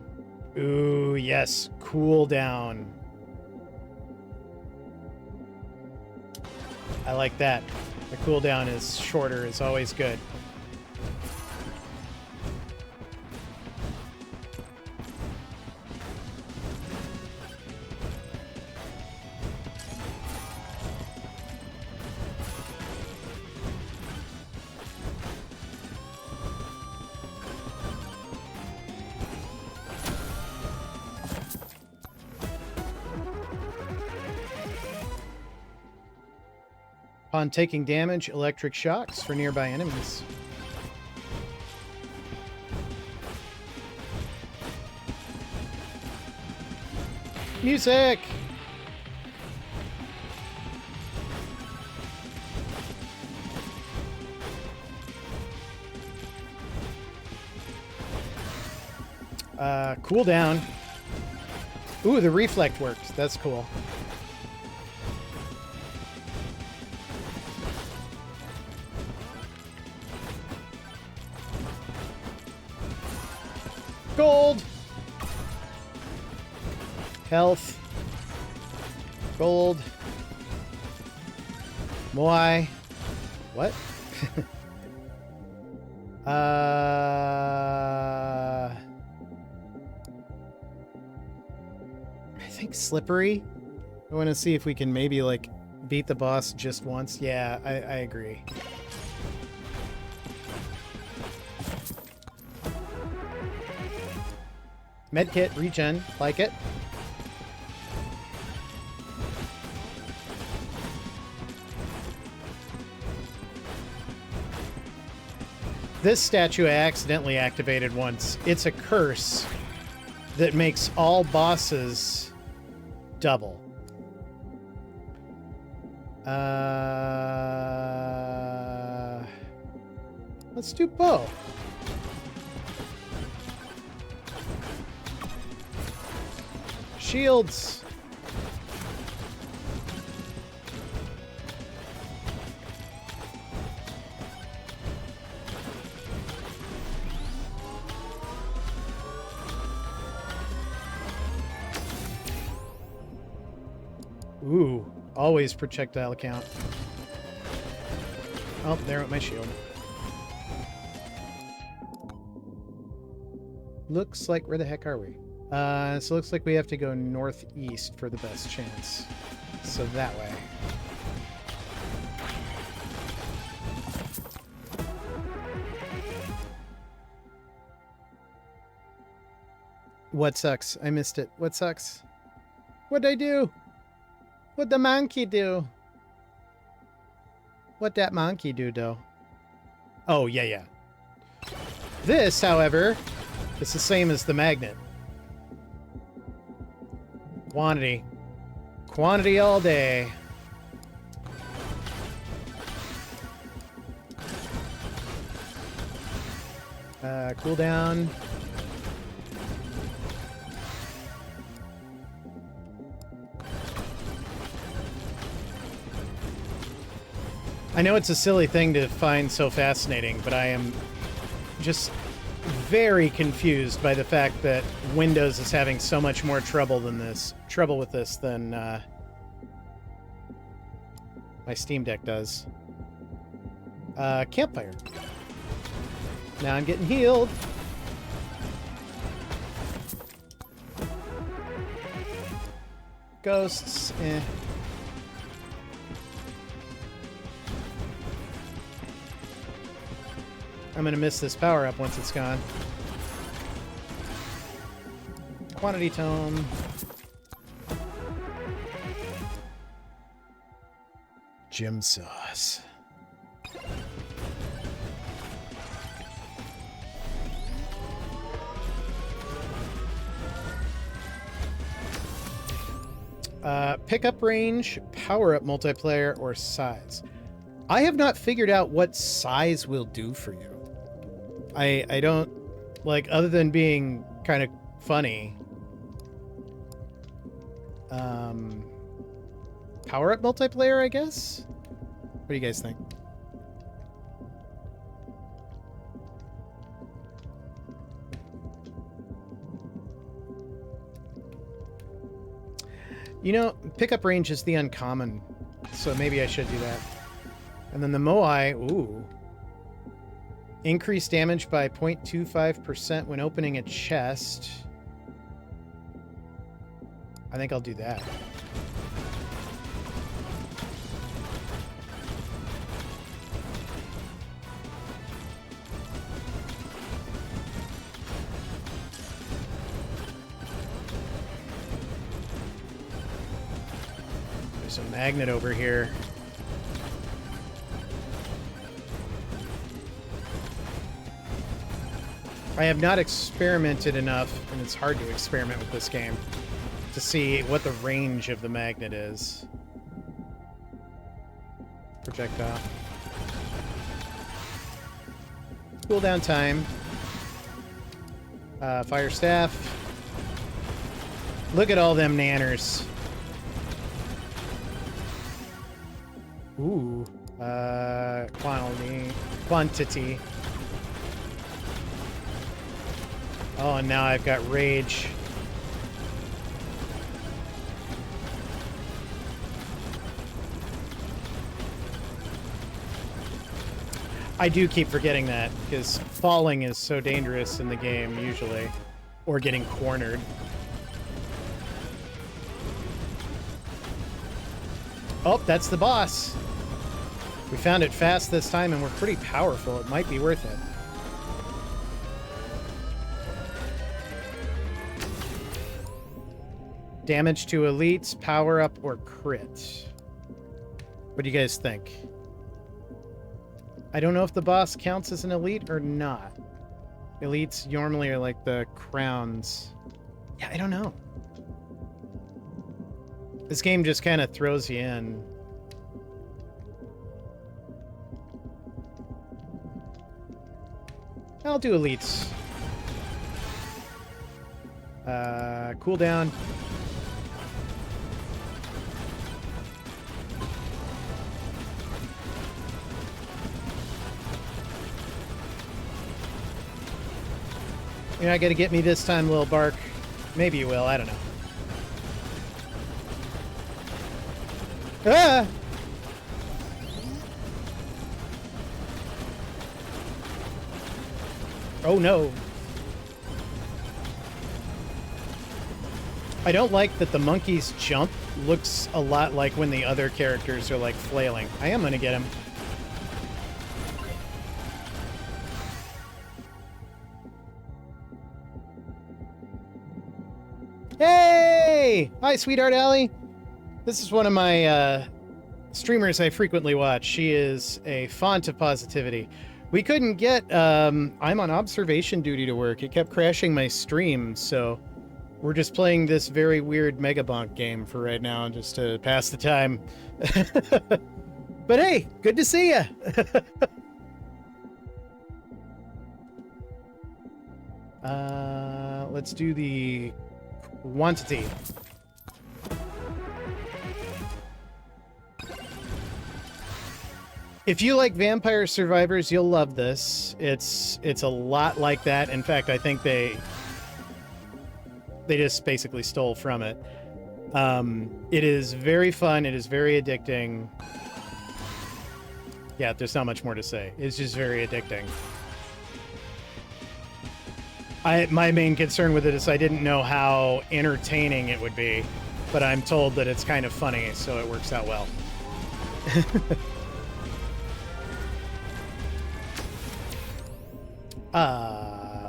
Ooh, yes, cooldown. I like that. The cooldown is shorter, is always good. Upon taking damage, electric shocks for nearby enemies. Music! Cooldown. Ooh, the reflect worked. That's cool. Gold! Health. Gold. Moai. What? I think slippery. I want to see if we can maybe, like, beat the boss just once. Yeah, I agree. Medkit, regen, like it. This statue I accidentally activated once. It's a curse that makes all bosses double. Let's do bow. Shields. Ooh, always projectile count. Oh, there went my shield. Looks like, where the heck are we? So looks like we have to go northeast for the best chance. So that way. What sucks? I missed it. What sucks? What'd I do? What'd the monkey do? What'd that monkey do, though? Oh, yeah. This, however, is the same as the magnet. Quantity. Quantity all day. Cooldown. I know it's a silly thing to find so fascinating, but I am just very confused by the fact that Windows is having so much more trouble with this than my Steam Deck does. Campfire. Now I'm getting healed. Ghosts, eh. I'm gonna miss this power-up once it's gone. Quantity tome. Gym sauce. Pickup range, power-up multiplayer, or size. I have not figured out what size will do for you. I don't, like, other than being kind of funny. Power-up multiplayer, I guess? What do you guys think? You know, pickup range is the uncommon, so maybe I should do that. And then the Moai, ooh. Increase damage by 0.25% when opening a chest. I think I'll do that. There's a magnet over here. I have not experimented enough, and it's hard to experiment with this game, to see what the range of the magnet is. Projectile. Cooldown time. Fire staff. Look at all them nanners. Ooh. Quantity. Oh, and now I've got rage. I do keep forgetting that, because falling is so dangerous in the game, usually. Or getting cornered. Oh, that's the boss. We found it fast this time, and we're pretty powerful. It might be worth it. Damage to elites, power up, or crit. What do you guys think? I don't know if the boss counts as an elite or not. Elites normally are like the crowns. Yeah, I don't know. This game just kind of throws you in. I'll do elites. Cooldown. You're not gonna get me this time, little bark. Maybe you will, I don't know. Ah! Oh no. I don't like that the monkey's jump looks a lot like when the other characters are like flailing. I am gonna get him. Hey! Hi, Sweetheart Alley. This is one of my streamers I frequently watch. She is a font of positivity. We couldn't get... I'm on observation duty to work. It kept crashing my stream, so... We're just playing this very weird Megabonk game for right now, just to pass the time. But hey, good to see ya! Let's do the quantity. If you like Vampire Survivors, you'll love this. It's a lot like that. In fact, I think they just basically stole from it. It is very fun. It is very addicting. Yeah, there's not much more to say. It's just very addicting. My main concern with it is I didn't know how entertaining it would be, but I'm told that it's kind of funny, so it works out well.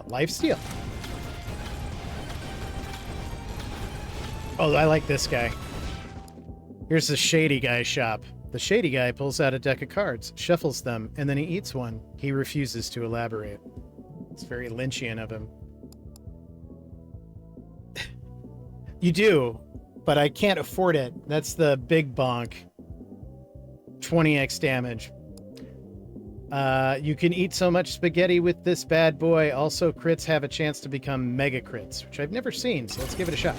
Lifesteal. Oh, I like this guy. Here's the Shady Guy shop. The Shady Guy pulls out a deck of cards, shuffles them, and then he eats one. He refuses to elaborate. It's very Lynchian of him. You do, but I can't afford it. That's the big bonk. 20x damage. You can eat so much spaghetti with this bad boy. Also, crits have a chance to become mega crits, which I've never seen, so let's give it a shot.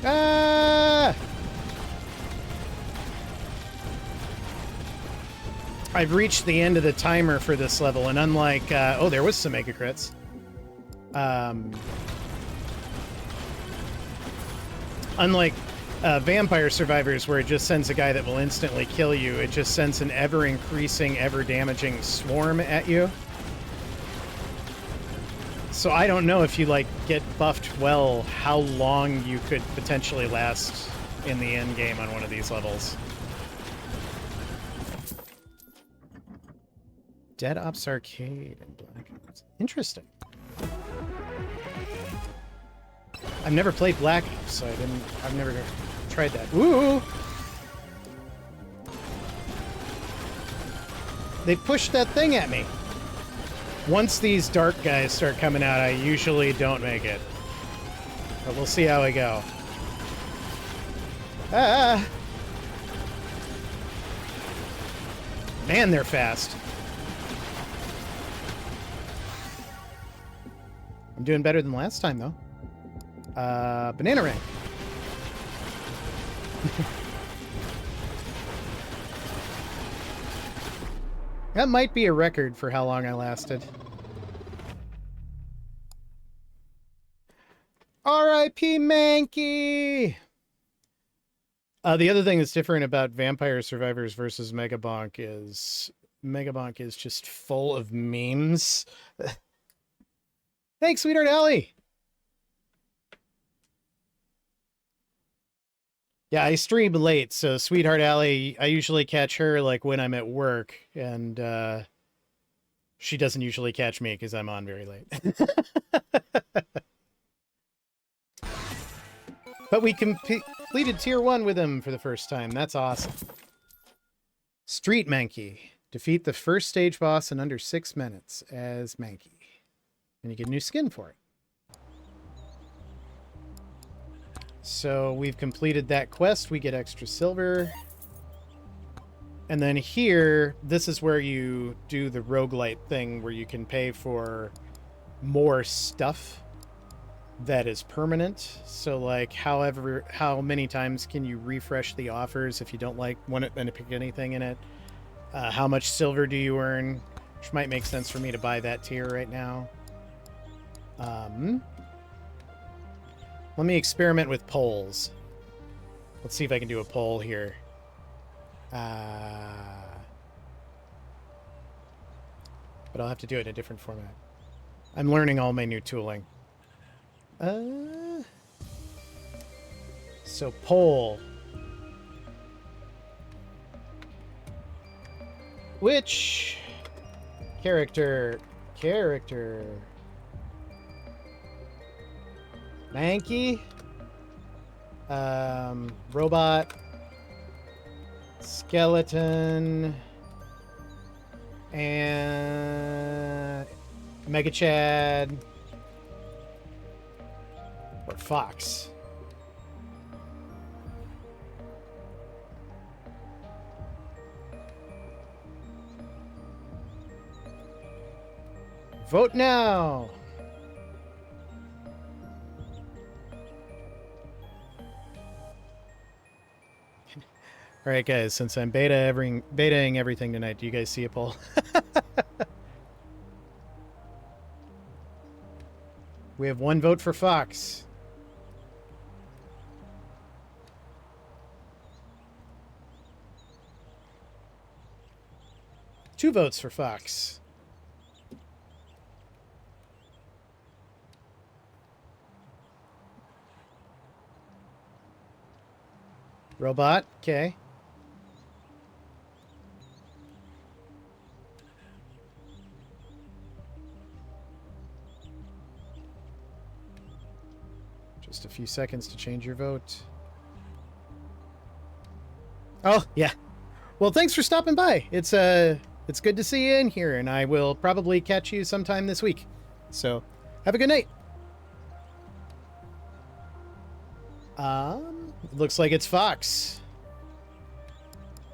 Ah! I've reached the end of the timer for this level, and unlike... oh, there was some mega crits. Unlike Vampire Survivors, where it just sends a guy that will instantly kill you, it just sends an ever-increasing, ever-damaging swarm at you. So I don't know if you, like, get buffed well, how long you could potentially last in the end game on one of these levels. Dead Ops Arcade and Black Ops. Interesting. I've never played Black Ops, so I've never tried that. Ooh! They pushed that thing at me. Once these dark guys start coming out, I usually don't make it. But we'll see how I go. Ah! Man, they're fast. I'm doing better than last time, though. Banana ring. That might be a record for how long I lasted. R.I.P. Mankey! The other thing that's different about Vampire Survivors versus Megabonk is just full of memes. Thanks, Sweetheart Alley! Yeah, I stream late, so Sweetheart Alley, I usually catch her like when I'm at work, and she doesn't usually catch me because I'm on very late. But we completed Tier 1 with him for the first time. That's awesome. Street Mankey. Defeat the first stage boss in under 6 minutes as Mankey. And you get a new skin for it. So we've completed that quest. We get extra silver. And then here, this is where you do the roguelite thing where you can pay for more stuff that is permanent. So like how many times can you refresh the offers if you don't want to pick anything in it? How much silver do you earn? Which might make sense for me to buy that tier right now. Let me experiment with polls. Let's see if I can do a poll here. but I'll have to do it in a different format. I'm learning all my new tooling. So poll. Which character? Mankey? Robot? Skeleton? And Mega Chad? Or Fox? Vote now! Alright guys, since I'm betaing everything tonight, do you guys see a poll? We have 1 vote for Fox. Two votes for Fox. Robot, okay. Just a few seconds to change your vote. Oh, yeah. Well, thanks for stopping by. It's good to see you in here, and I will probably catch you sometime this week. So, have a good night. Looks like it's Fox.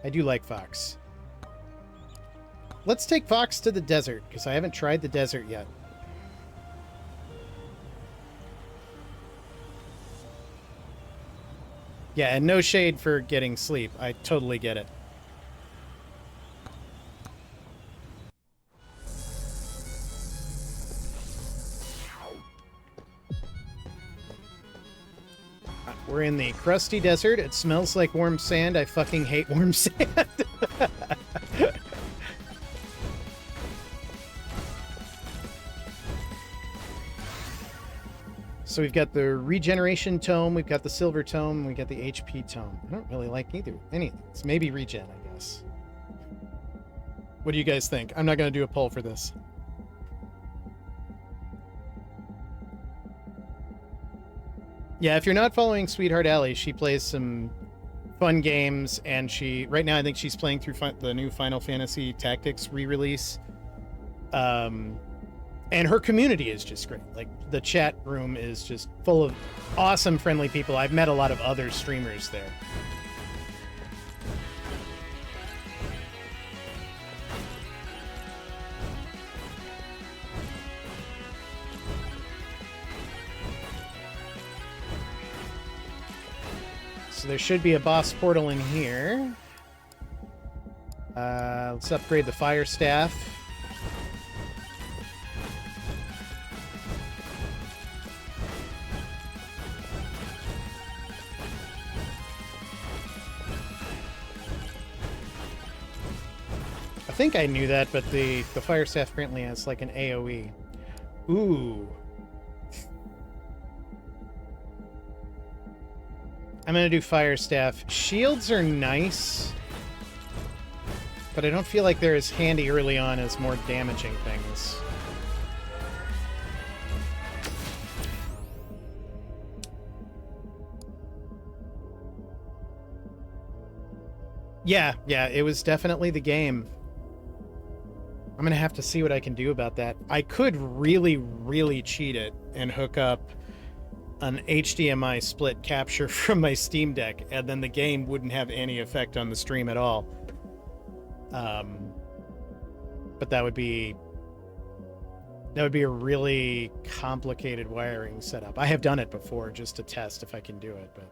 I do like Fox. Let's take Fox to the desert, because I haven't tried the desert yet. Yeah, and no shade for getting sleep. I totally get it. We're in the crusty desert. It smells like warm sand. I fucking hate warm sand. So we've got the regeneration tome, we've got the silver tome, we've got the HP tome. I don't really like either. Anything. It's maybe regen, I guess. What do you guys think? I'm not going to do a poll for this. Yeah, if you're not following Sweetheart Alley, she plays some fun games, and right now I think she's playing through the new Final Fantasy Tactics re-release. And her community is just great. Like, the chat room is just full of awesome, friendly people. I've met a lot of other streamers there. So there should be a boss portal in here. Let's upgrade the fire staff. I think I knew that, but the fire staff apparently has like an AoE. Ooh. I'm gonna do fire staff. Shields are nice, but I don't feel like they're as handy early on as more damaging things. Yeah, it was definitely the game. I'm gonna have to see what I can do about that. I could really, really cheat it and hook up an HDMI split capture from my Steam Deck, and then the game wouldn't have any effect on the stream at all. But that would be a really complicated wiring setup. I have done it before just to test if I can do it, but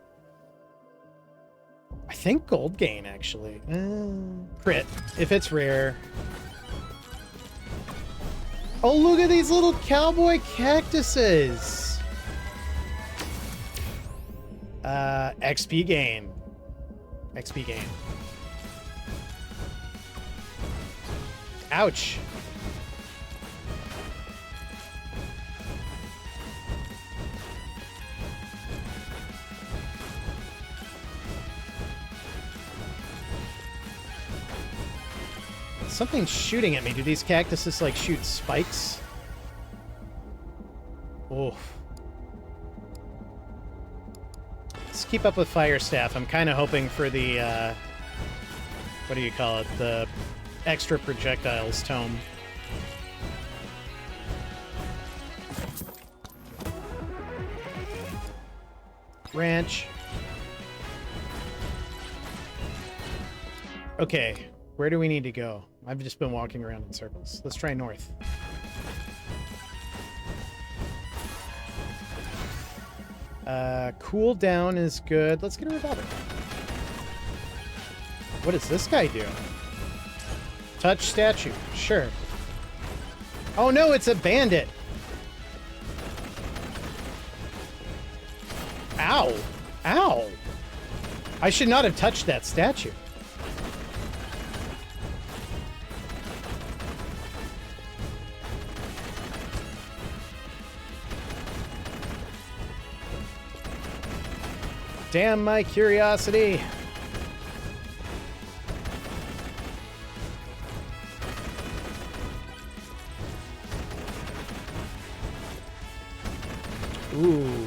I think gold gain actually. Crit if it's rare. Oh, look at these little cowboy cactuses. XP gain. XP gain. Something's shooting at me. Do these cactuses, like, shoot spikes? Oh. Let's keep up with Fire Staff. I'm kind of hoping for the, what do you call it? The extra projectiles tome. Ranch. Okay, where do we need to go? I've just been walking around in circles. Let's try north. Cool down is good. Let's get a revolver. What does this guy do? Touch statue. Sure. Oh no, it's a bandit. Ow. Ow. I should not have touched that statue. Damn my curiosity. Ooh.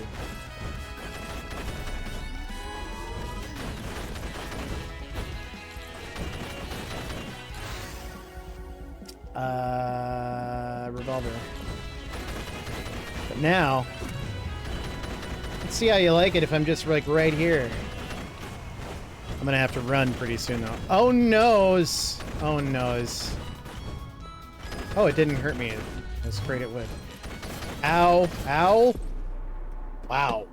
Revolver. But now, let's see how you like it if I'm just like right here. I'm gonna have to run pretty soon though. Oh noes! Oh noes. Oh, it didn't hurt me. I was afraid it would. Ow! Ow! Wow.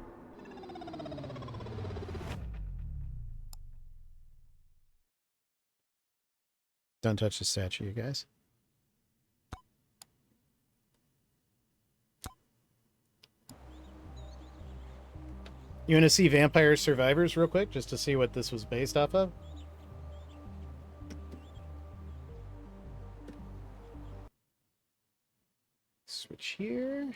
Don't touch the statue, you guys. You want to see Vampire Survivors real quick, just to see what this was based off of? Switch here.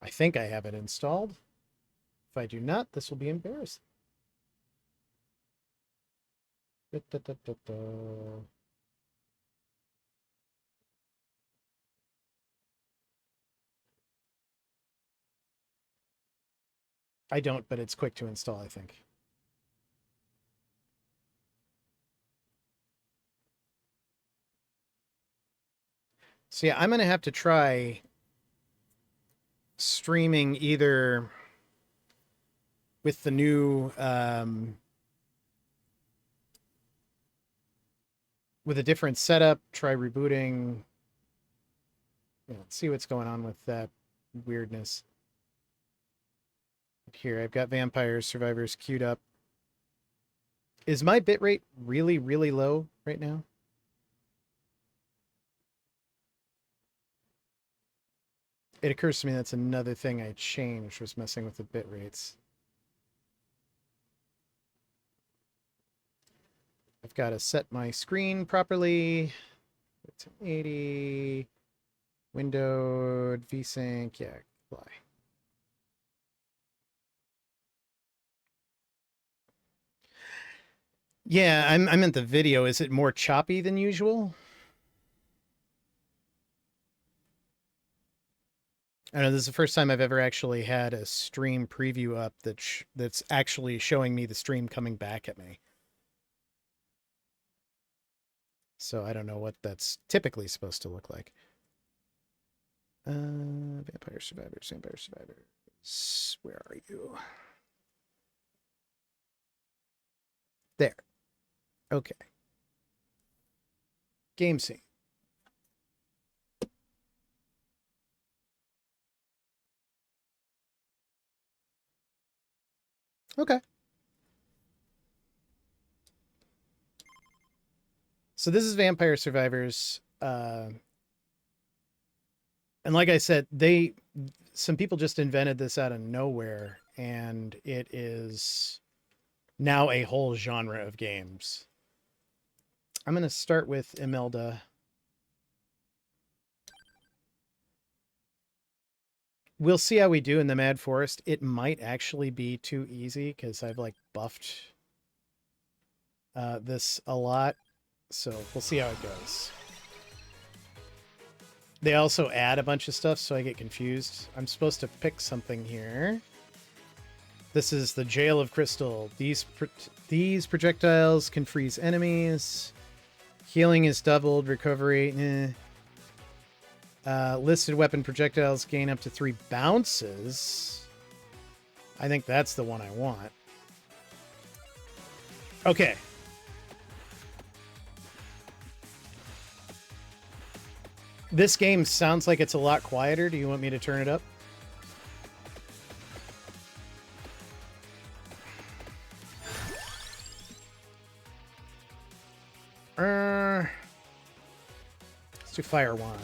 I think I have it installed. If I do not, this will be embarrassing. I don't, but it's quick to install, I think. So yeah, I'm going to have to try streaming either with the new with a different setup, try rebooting. Let's see what's going on with that weirdness. Here, I've got Vampire Survivors queued up. Is my bitrate really, really low right now? It occurs to me that's another thing I changed, was messing with the bit rates. I've got to set my screen properly. It's 80. Windowed, VSync, yeah, apply. Yeah, I'm at the video. Is it more choppy than usual? I know this is the first time I've ever actually had a stream preview up that's actually showing me the stream coming back at me. So I don't know what that's typically supposed to look like. Vampire Survivors, Vampire Survivors. Where are you? There. Okay. Game scene. Okay. So this is Vampire Survivors. And like I said, some people just invented this out of nowhere, and it is now a whole genre of games. I'm going to start with Imelda. we'll see how we do in the Mad Forest. It might actually be too easy because I've like buffed this a lot. So we'll see how it goes. They also add a bunch of stuff, so I get confused. I'm supposed to pick something here. This is the Jail of Crystal. These projectiles can freeze enemies. Healing is doubled. Recovery, listed weapon projectiles gain up to 3 bounces. I think that's the one I want. Okay. This game sounds like it's a lot quieter. Do you want me to turn it up? Let's do Fire Wand.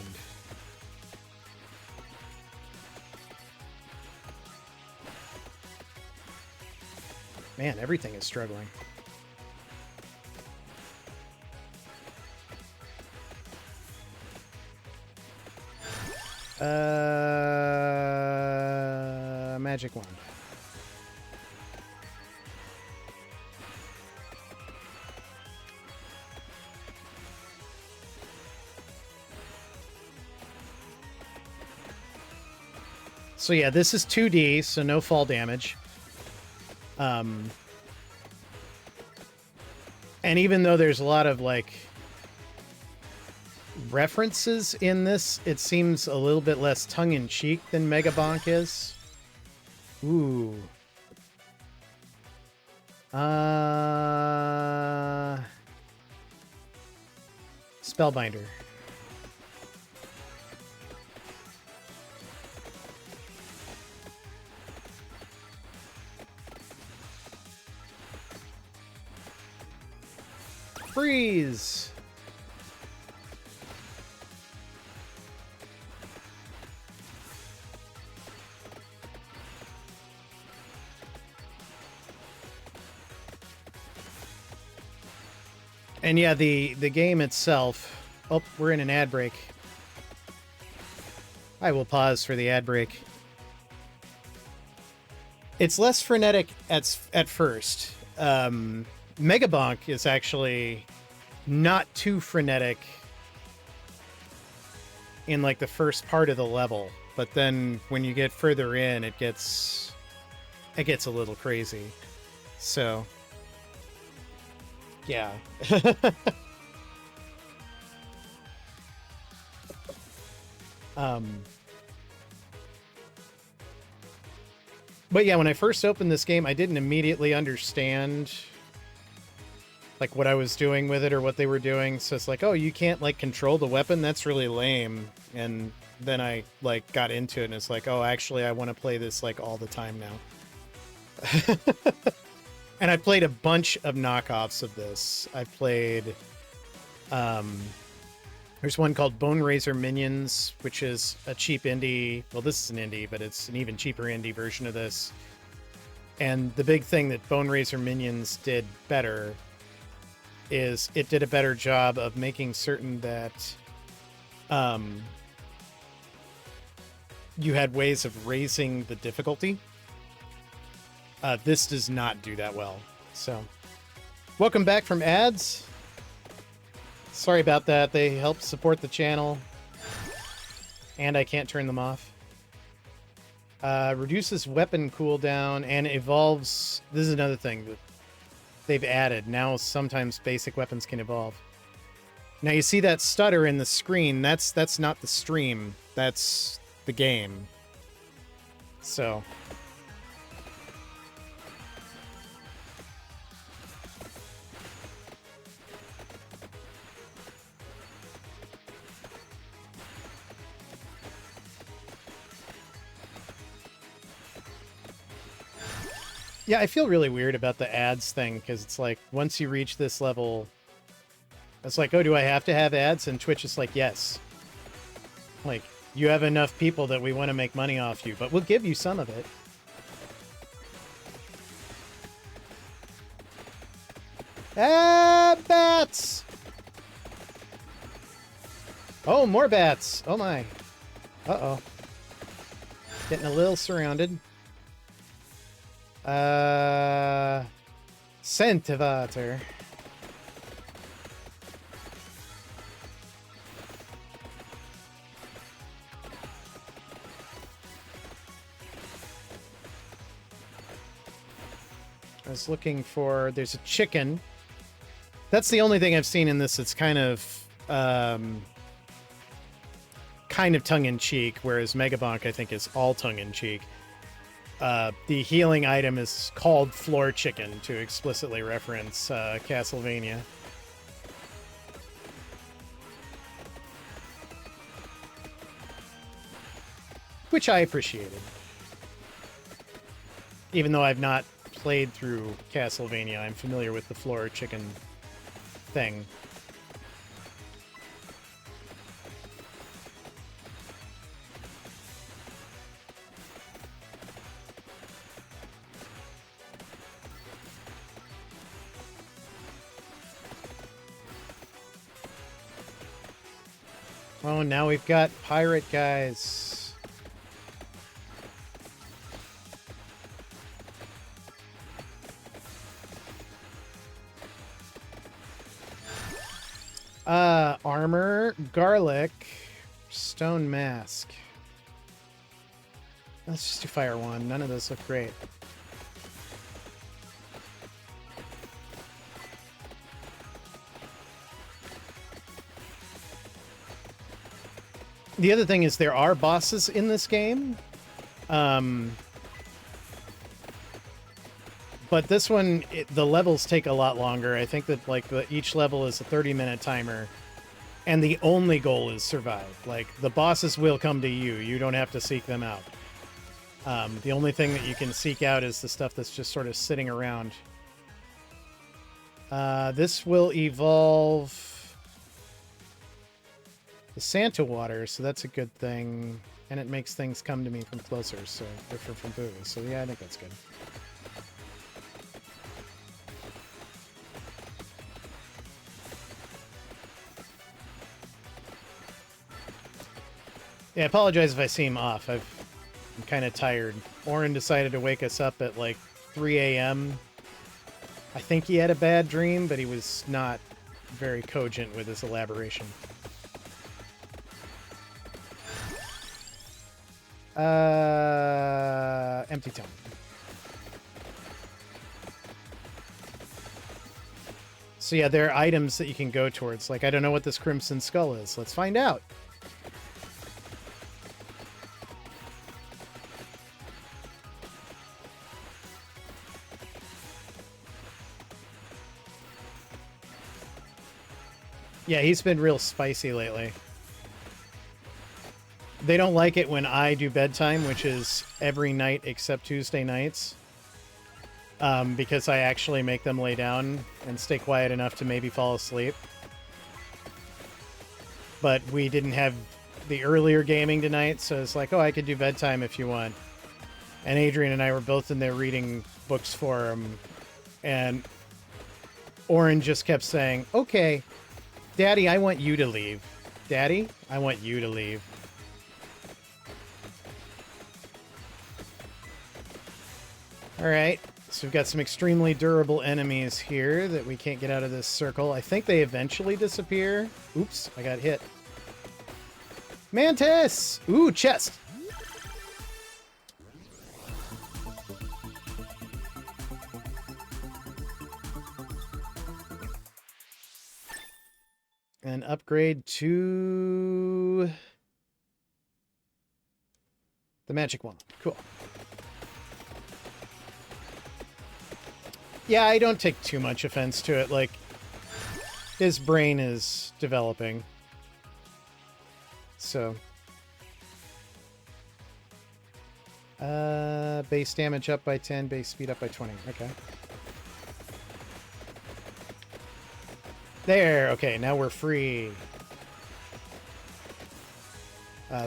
Man, everything is struggling. Magic Wand. So yeah, this is 2D, so no fall damage. And even though there's a lot of like references in this, it seems a little bit less tongue-in-cheek than Megabonk is. Ooh. Spellbinder. Freeze! And yeah, the game itself... Oh, we're in an ad break. I will pause for the ad break. It's less frenetic at first. Megabonk is actually not too frenetic in like the first part of the level, but then when you get further in, it gets a little crazy. So yeah. But yeah, when I first opened this game, I didn't immediately understand like what I was doing with it or what they were doing. So it's like, oh, you can't like control the weapon? That's really lame. And then I like got into it and it's like, oh, actually I want to play this like all the time now. And I played a bunch of knockoffs of this. I played there's one called Bone Razor Minions, which is a cheap indie. Well, this is an indie, but it's an even cheaper indie version of this. And the big thing that Bone Razor Minions did better is it did a better job of making certain that you had ways of raising the difficulty. This does not do that well. So, welcome back from ads. Sorry about that. They help support the channel. And I can't turn them off. Reduces weapon cooldown and evolves... This is another thing that they've added. Now sometimes basic weapons can evolve. Now you see that stutter in the screen. That's not the stream. That's the game. So... Yeah, I feel really weird about the ads thing, because it's like, once you reach this level, it's like, oh, do I have to have ads? And Twitch is like, yes. Like, you have enough people that we want to make money off you, but we'll give you some of it. Ah, bats! Oh, more bats! Oh my. Uh-oh. Getting a little surrounded. Centivator. I was looking for... There's a chicken. That's the only thing I've seen in this that's kind of tongue-in-cheek, whereas Megabonk, I think, is all tongue-in-cheek. The healing item is called Floor Chicken to explicitly reference Castlevania. Which I appreciated. Even though I've not played through Castlevania, I'm familiar with the Floor Chicken thing. Oh, now we've got pirate guys. Armor, garlic, stone mask. Let's just do fire one. None of those look great. The other thing is there are bosses in this game. But this one, the levels take a lot longer. I think that like each level is a 30-minute timer. And the only goal is survive. Like, the bosses will come to you. You don't have to seek them out. The only thing that you can seek out is the stuff that's just sort of sitting around. This will evolve the Santa water, so that's a good thing. And it makes things come to me from closer, so different from boo. So yeah, I think that's good. Yeah, I apologize if I seem off. I'm kind of tired. Oren decided to wake us up at like 3 a.m. I think he had a bad dream, but he was not very cogent with his elaboration. Empty tome. So yeah, there are items that you can go towards. Like, I don't know what this Crimson Skull is. Let's find out. Yeah, he's been real spicy lately. They don't like it when I do bedtime, which is every night except Tuesday nights. Because I actually make them lay down and stay quiet enough to maybe fall asleep. But we didn't have the earlier gaming tonight, so it's like, oh, I could do bedtime if you want. And Adrian and I were both in there reading books for him. And Oren just kept saying, okay, Daddy, I want you to leave. Daddy, I want you to leave. Alright, so we've got some extremely durable enemies here that we can't get out of this circle. I think they eventually disappear. Oops, I got hit. Mantis! Ooh, chest! And upgrade to the magic wand. Cool. Yeah, I don't take too much offense to it. Like, his brain is developing. So. Base damage up by 10, base speed up by 20. Okay. There, okay, now we're free.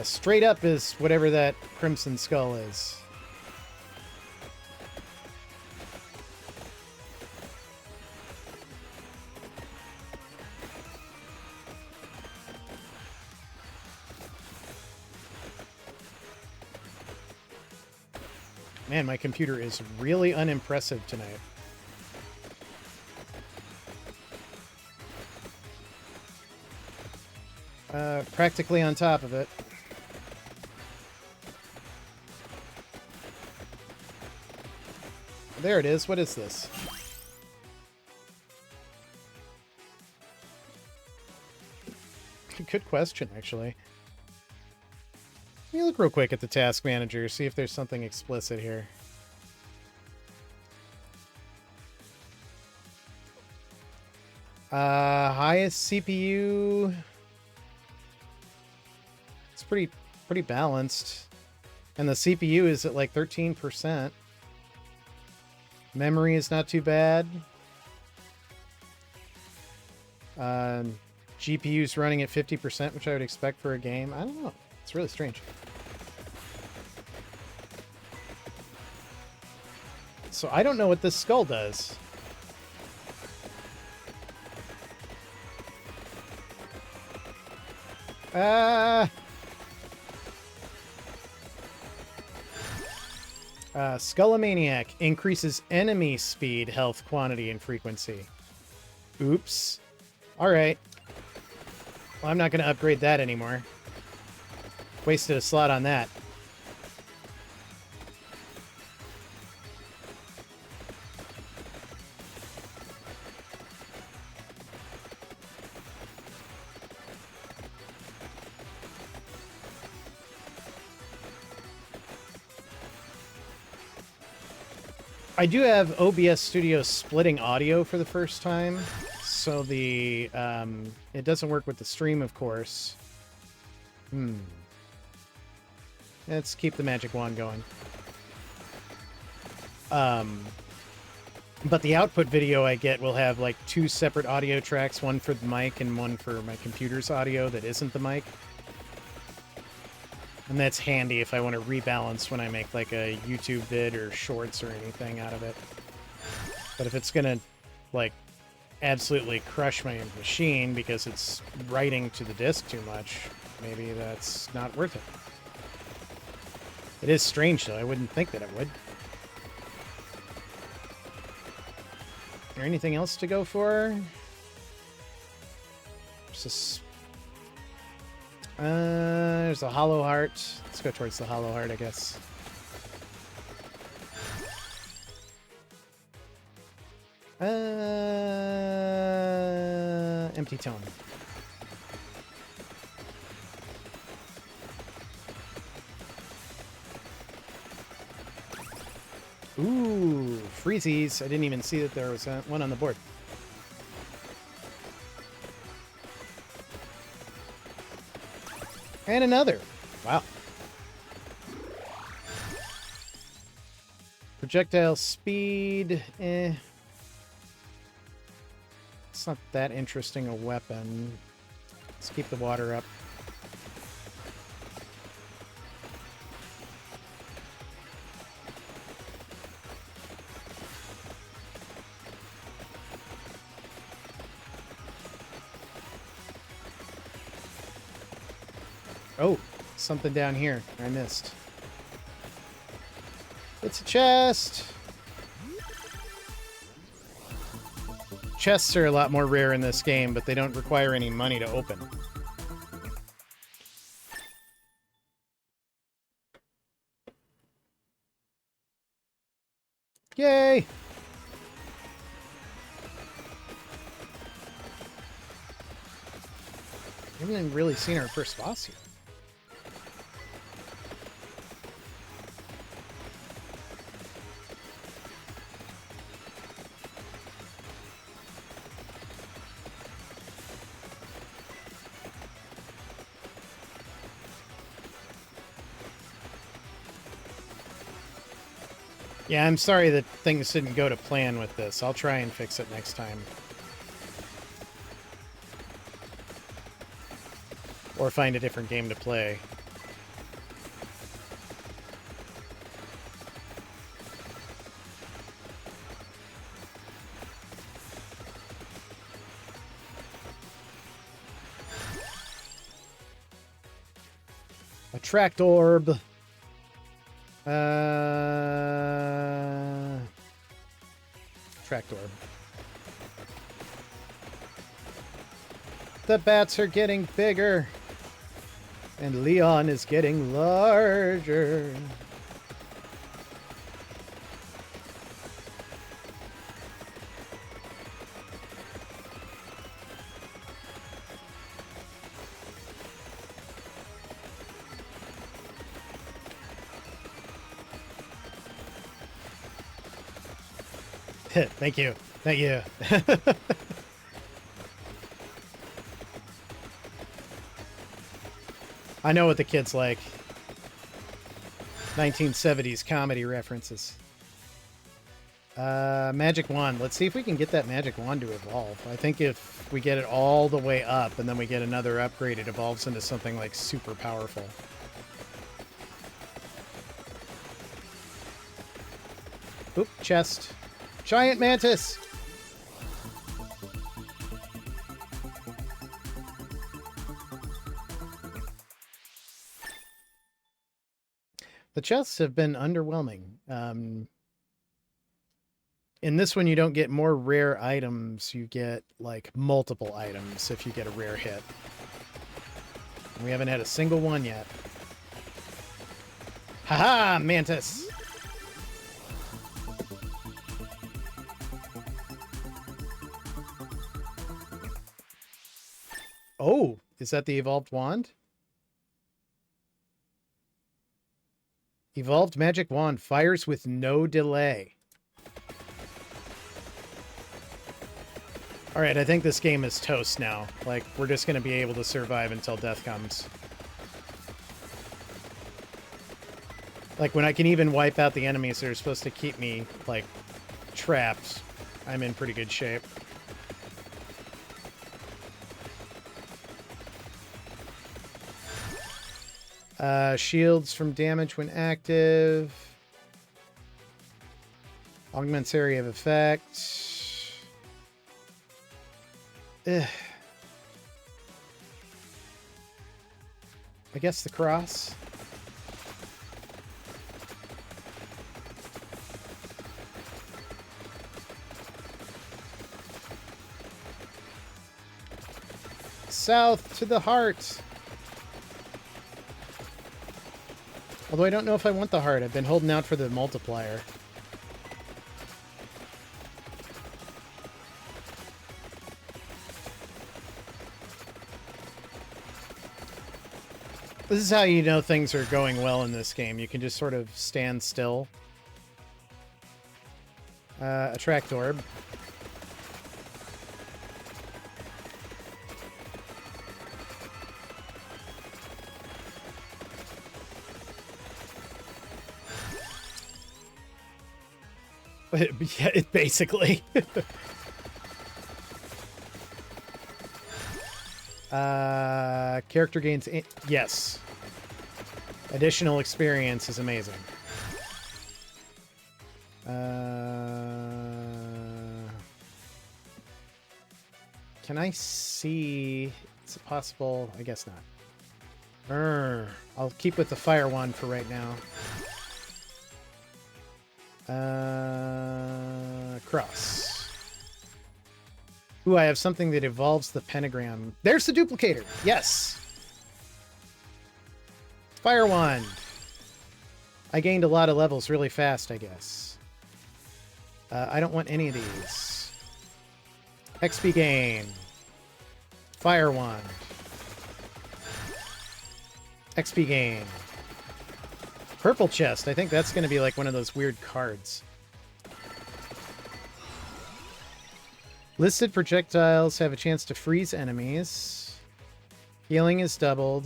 Straight up is whatever that Crimson Skull is. Man, my computer is really unimpressive tonight. Practically on top of it. There it is. What is this? Good question, actually. Let me look real quick at the task manager, see if there's something explicit here. Highest CPU. It's pretty balanced. And the CPU is at like 13%. Memory is not too bad. GPU's running at 50%, which I would expect for a game. I don't know. It's really strange. So I don't know what this skull does. Skullomaniac increases enemy speed, health, quantity, and frequency. Oops. Alright. Well, I'm not going to upgrade that anymore. Wasted a slot on that. I do have OBS Studio splitting audio for the first time, so the it doesn't work with the stream, of course. Let's keep the magic wand going. But the output video I get will have like 2 separate audio tracks, one for the mic and one for my computer's audio that isn't the mic. And that's handy if I want to rebalance when I make like a YouTube vid or shorts or anything out of it. But if it's gonna like absolutely crush my machine because it's writing to the disk too much, maybe that's not worth it. It is strange though, I wouldn't think that it would. Is there anything else to go for? There's a hollow heart. Let's go towards the hollow heart, I guess. Empty tone. Ooh, freezies. I didn't even see that there was one on the board. And another. Wow. Projectile speed. It's not that interesting a weapon. Let's keep the water up. Oh, something down here I missed. It's a chest! Chests are a lot more rare in this game, but they don't require any money to open. Yay! We haven't even really seen our first boss yet. Yeah, I'm sorry that things didn't go to plan with this. I'll try and fix it next time. Or find a different game to play. Attract orb. attract orb. The bats are getting bigger. And Leon is getting larger. Thank you. Thank you. I know what the kids like. 1970s comedy references. Magic wand. Let's see if we can get that magic wand to evolve. I think if we get it all the way up and then we get another upgrade, it evolves into something like super powerful. Oop, chest. Giant mantis! The chests have been underwhelming. In this one, you don't get more rare items. You get, like, multiple items if you get a rare hit. We haven't had a single one yet. Haha, mantis! Oh, is that the evolved wand? Evolved magic wand fires with no delay. Alright, I think this game is toast now. Like, we're just going to be able to survive until death comes. Like, when I can even wipe out the enemies that are supposed to keep me, like, trapped, I'm in pretty good shape. Shields from damage when active. Augments area of effect. Ugh. I guess the cross. South to the heart. Although I don't know if I want the heart. I've been holding out for the multiplier. This is how you know things are going well in this game. You can just sort of stand still. Attract orb. Yeah, it basically. Character gains... yes. Additional experience is amazing. Can I see... Is it possible? I guess not. I'll keep with the fire wand for right now. Cross. Ooh, I have something that evolves the pentagram. There's the duplicator. Yes. Fire wand. I gained a lot of levels really fast, I guess. I don't want any of these. XP gain. Fire wand. XP gain. Purple chest. I think that's going to be like one of those weird cards. Listed projectiles have a chance to freeze enemies. Healing is doubled.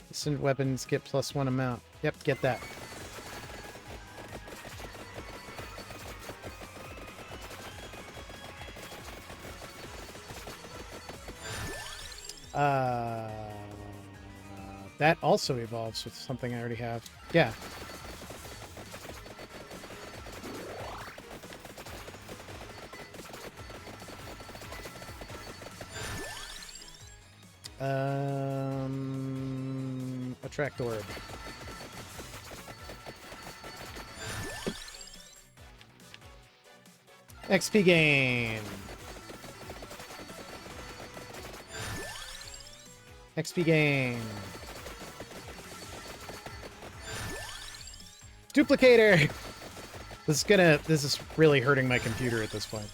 Instant weapons get +1 amount. Yep, get that. That also evolves with something I already have. Yeah. Attract orb. XP gain. XP gain. Duplicator! This is really hurting my computer at this point.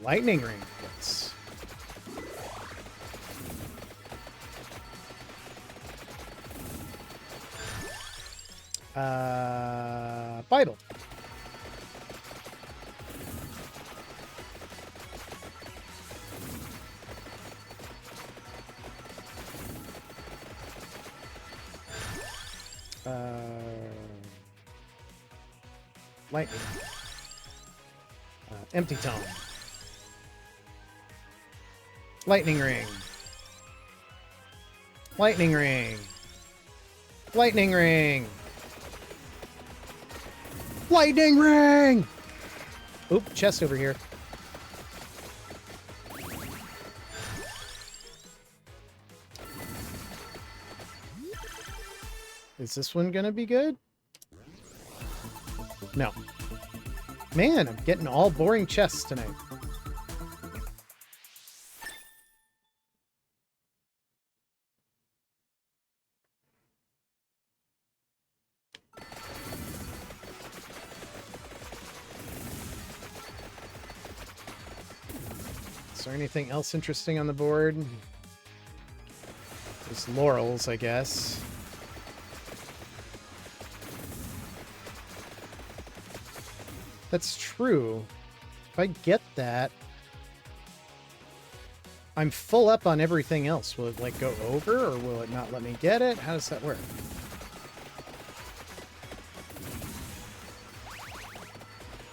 Lightning ring. Yes. Bible. Lightning. Empty tome. Lightning ring. Lightning ring. Lightning ring. Lightning ring! Oop, chest over here. Is this one gonna be good? No. Man, I'm getting all boring chests tonight. Is there anything else interesting on the board? There's laurels, I guess. That's true. If I get that, I'm full up on everything else. Will it, like, go over, or will it not let me get it? How does that work?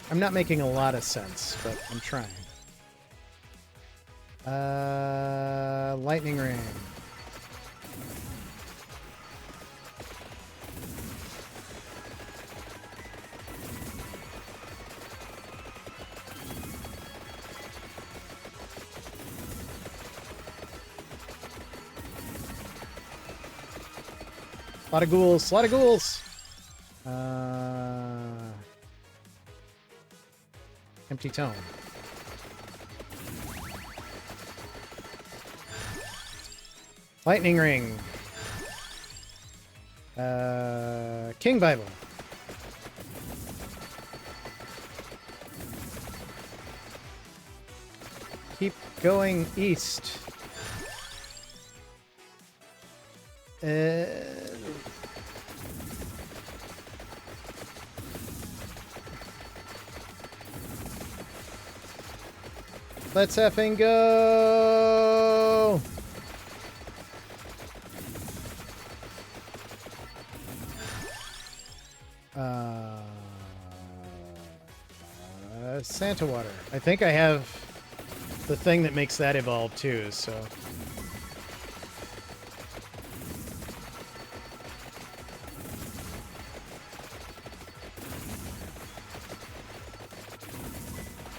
I'm not making a lot of sense, but I'm trying. Lightning ring. A lot of ghouls, a lot of ghouls. Empty tome. Lightning ring. King Bible. Keep going east. Let's effing go! Santa water. I think I have the thing that makes that evolve too, so...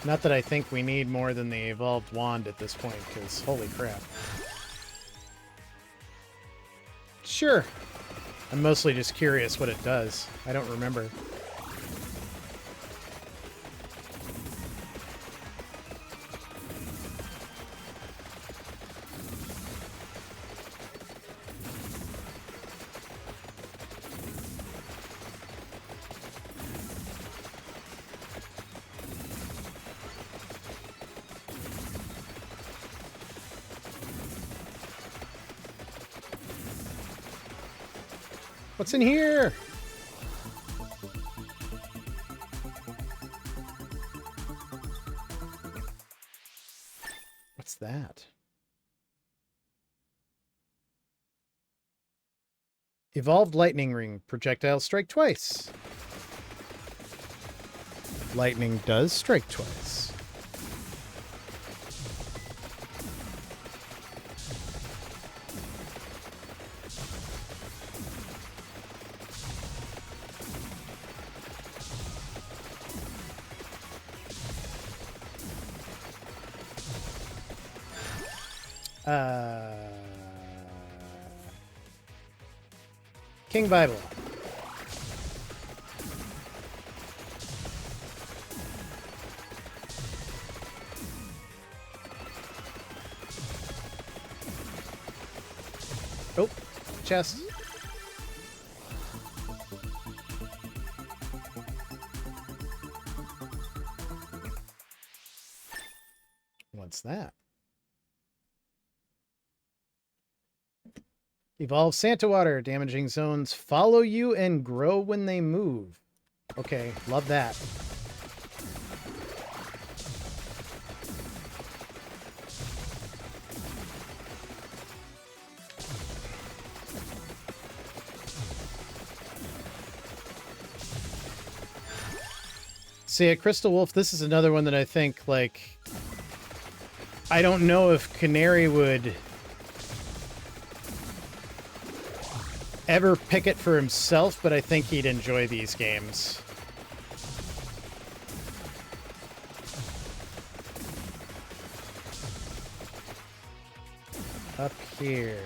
Not that I think we need more than the evolved wand at this point, because holy crap. Sure. I'm mostly just curious what it does. I don't remember. What's in here? What's that? Evolved lightning ring. Projectile strike twice. Lightning does strike twice. King Bible. chest? What's that? Evolve Santa Water. Damaging zones follow you and grow when they move. Okay, love that. See, at Crystal Wolf, this is another one that I think, like... I don't know if Canary would ever pick it for himself, but I think he'd enjoy these games. Up here.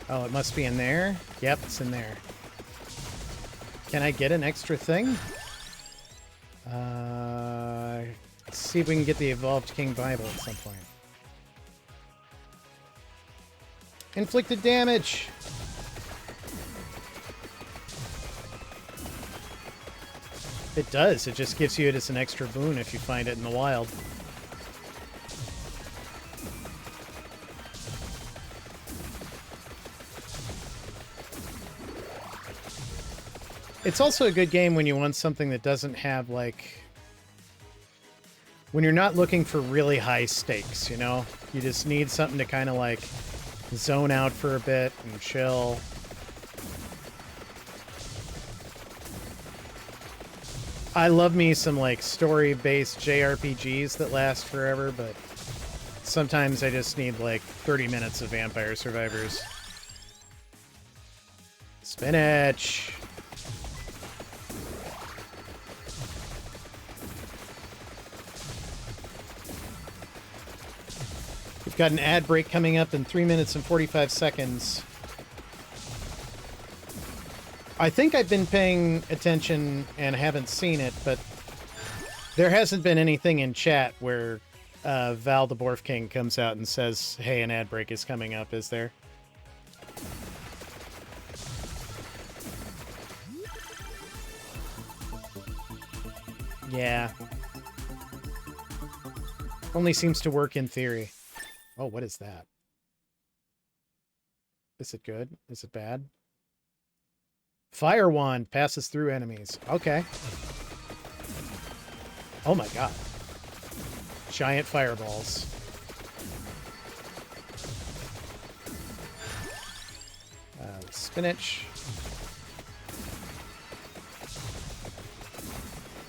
Oh, it must be in there? Yep, it's in there. Can I get an extra thing? Let's see if we can get the Evolved King Bible at some point. Inflicted damage! It does. It just gives you it as an extra boon if you find it in the wild. It's also a good game when you want something that doesn't have, like... When you're not looking for really high stakes, you know? You just need something to kind of, like, zone out for a bit and chill. I love me some, like, story-based JRPGs that last forever, but sometimes I just need, like, 30 minutes of Vampire Survivors. Spinach! We've got an ad break coming up in 3 minutes and 45 seconds. I think I've been paying attention and haven't seen it, but there hasn't been anything in chat where Val the Borf King comes out and says, hey, an ad break is coming up, is there? Yeah. Only seems to work in theory. Oh, what is that? Is it good? Is it bad? Fire wand passes through enemies. Okay. Oh my god. Giant fireballs. Spinach.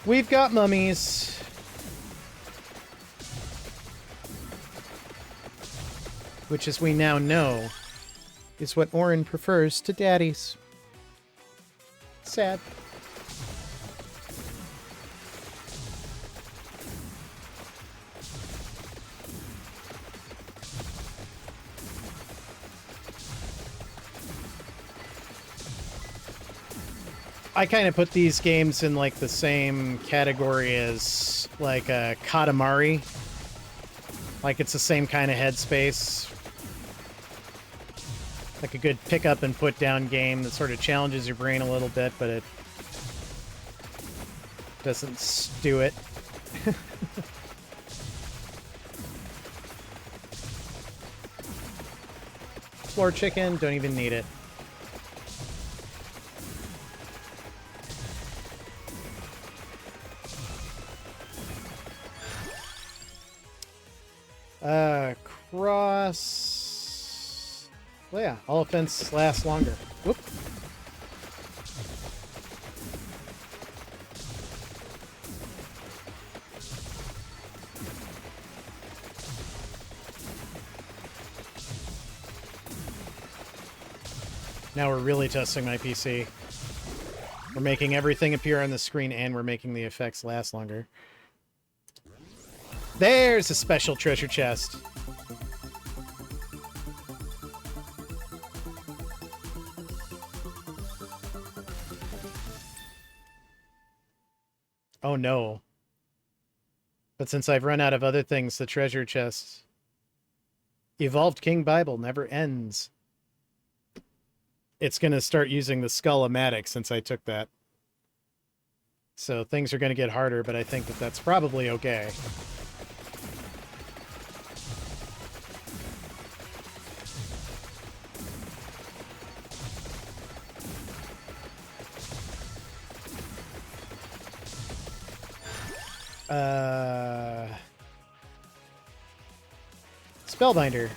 We've got mummies. Which, as we now know, is what Orin prefers to daddies. Sad. I kind of put these games in, like, the same category as, like, Katamari. Like, it's the same kind of headspace. Like a good pick up and put down game that sort of challenges your brain a little bit, but it doesn't stew it. Floor chicken, don't even need it. Cross... Well, yeah, all offense lasts longer. Whoop. Now we're really testing my PC. We're making everything appear on the screen and we're making the effects last longer. There's a special treasure chest. Oh no. But since I've run out of other things, the treasure chest... Evolved King Bible never ends. it's going to start using the Skull-O-Matic since I took that. So things are going to get harder, but I think that that's probably okay. Spellbinder.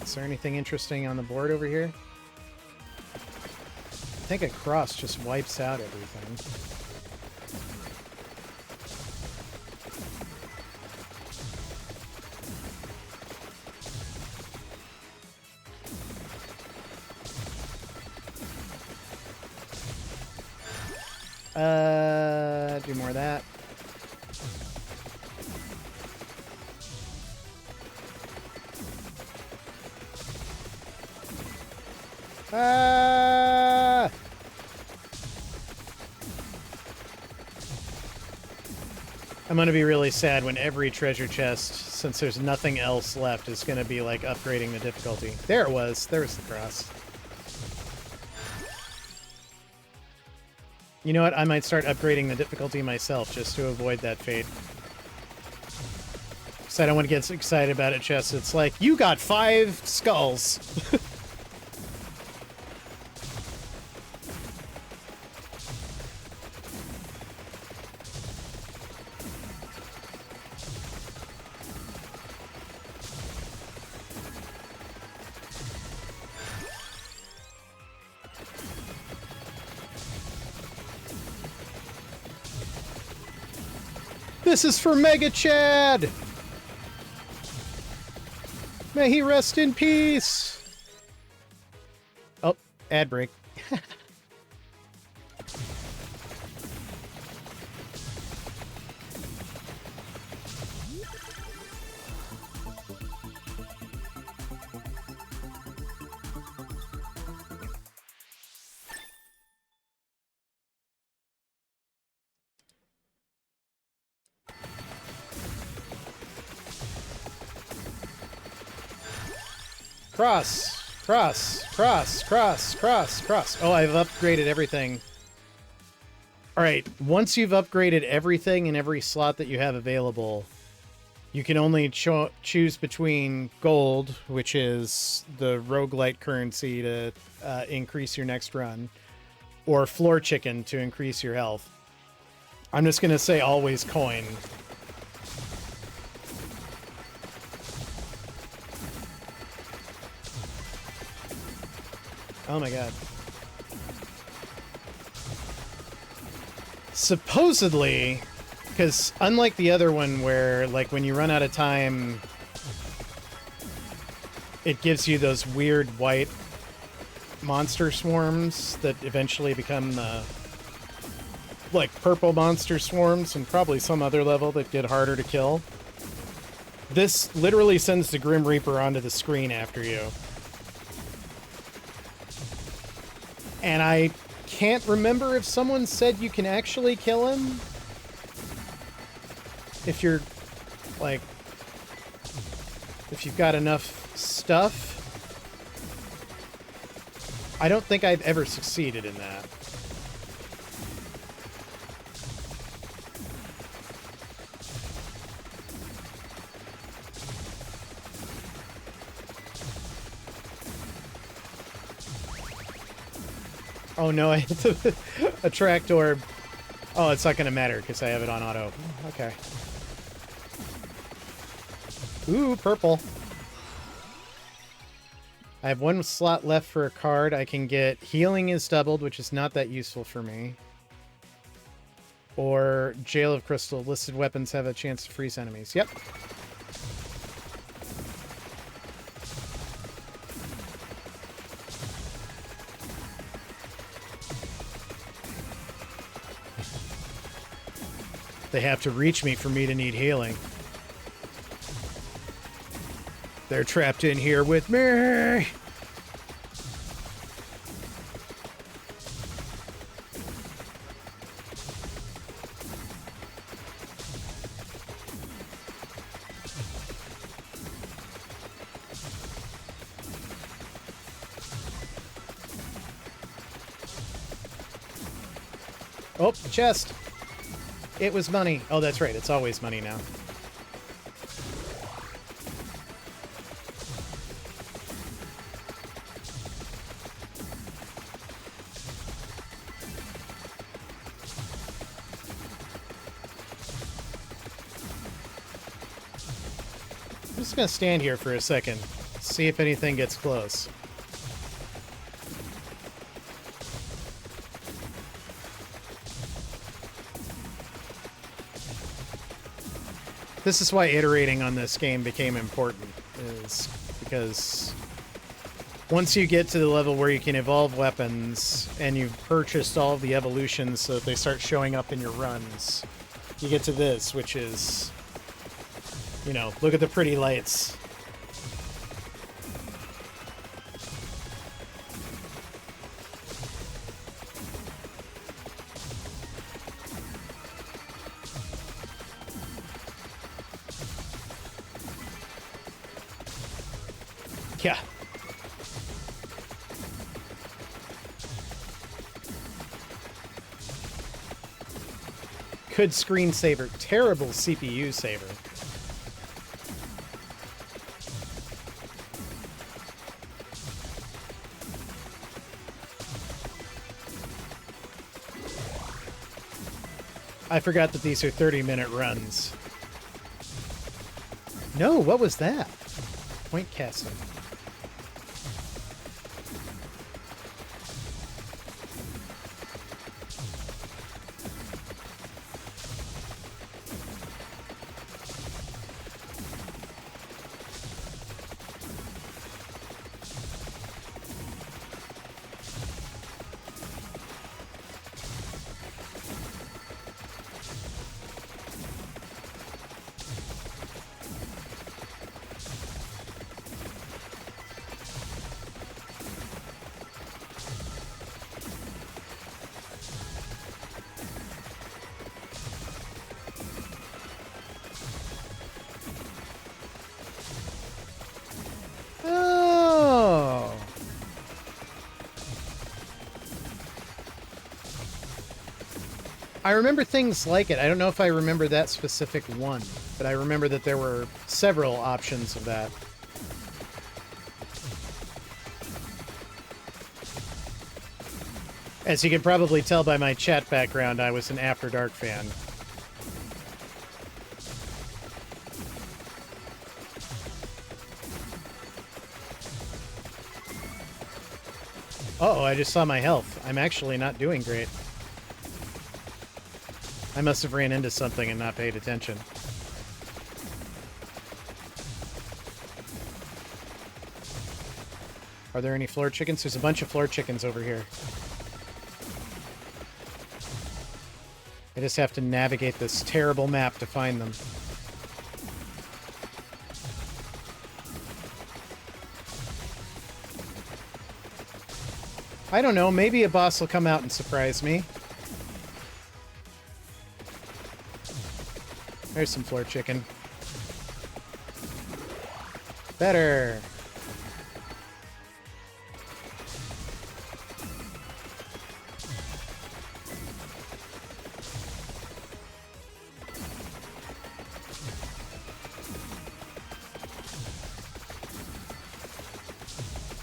Is there anything interesting on the board over here? I think a cross just wipes out everything. Do more of that. I'm gonna be really sad when every treasure chest, since there's nothing else left, is gonna be like upgrading the difficulty. There it was. There's the cross. You know what? I might start upgrading the difficulty myself just to avoid that fate. Because I don't want to get so excited about it, chest. It's like, you got 5 skulls. This is for Mega Chad! May he rest in peace! Oh, ad break. Cross, cross, cross, cross, cross, cross. Oh, I've upgraded everything. All right, once you've upgraded everything in every slot that you have available, you can only choose between gold, which is the roguelite currency to increase your next run, or floor chicken to increase your health. I'm just going to say always coin. Oh my god. Supposedly, because unlike the other one where, like, when you run out of time, it gives you those weird white monster swarms that eventually become the, like, purple monster swarms and probably some other level that get harder to kill. This literally sends the Grim Reaper onto the screen after you. And I can't remember if someone said you can actually kill him. If you're, like, if you've got enough stuff. I don't think I've ever succeeded in that. Oh no, I hit the attract orb. Oh, it's not going to matter because I have it on auto. Okay. Ooh, purple. I have 1 slot left for a card. I can get healing is doubled, which is not that useful for me. Or Jail of Crystal. Listed weapons have a chance to freeze enemies. Yep. They have to reach me for me to need healing. They're trapped in here with me. Oh, chest. It was money. Oh, that's right. It's always money now. I'm just gonna stand here for a second, see if anything gets close. This is why iterating on this game became important, is because once you get to the level where you can evolve weapons and you've purchased all the evolutions so that they start showing up in your runs, you get to this, which is, you know, look at the pretty lights. Yeah. Good screensaver, terrible CPU saver. I forgot that these are 30-minute runs. No, what was that? Point casting. Oh. I remember things like it. I don't know if I remember that specific one, but I remember that there were several options of that. As you can probably tell by my chat background, I was an After Dark fan. Uh-oh, I just saw my health. I'm actually not doing great. I must have ran into something and not paid attention. Are there any floor chickens? There's a bunch of floor chickens over here. I just have to navigate this terrible map to find them. I don't know, maybe a boss will come out and surprise me. There's some floor chicken. Better.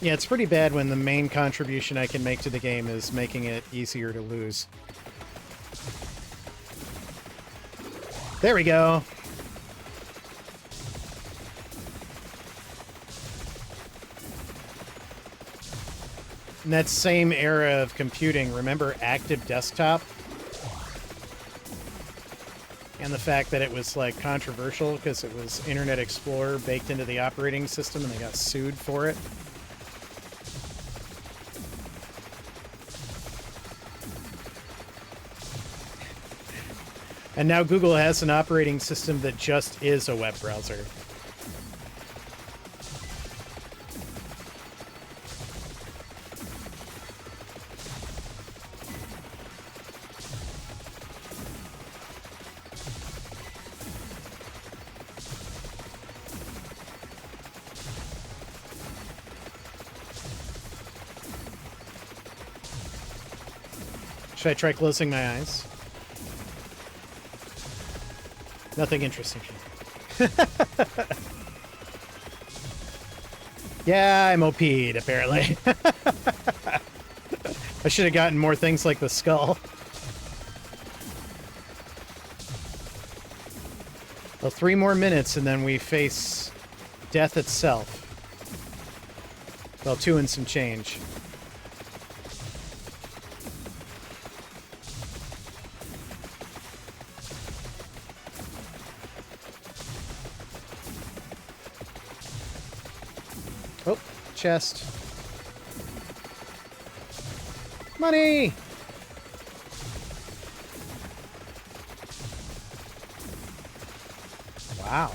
Yeah, it's pretty bad when the main contribution I can make to the game is making it easier to lose. There we go. In that same era of computing, remember Active Desktop? And the fact that it was, like, controversial because it was Internet Explorer baked into the operating system and they got sued for it? And now Google has an operating system that just is a web browser. Should I try closing my eyes? Nothing interesting. Yeah, I'm OP'd, apparently. I should have gotten more things like the skull. Well, 3 more minutes and then we face death itself. Well, 2 and some change. Oh, chest. Money! Wow.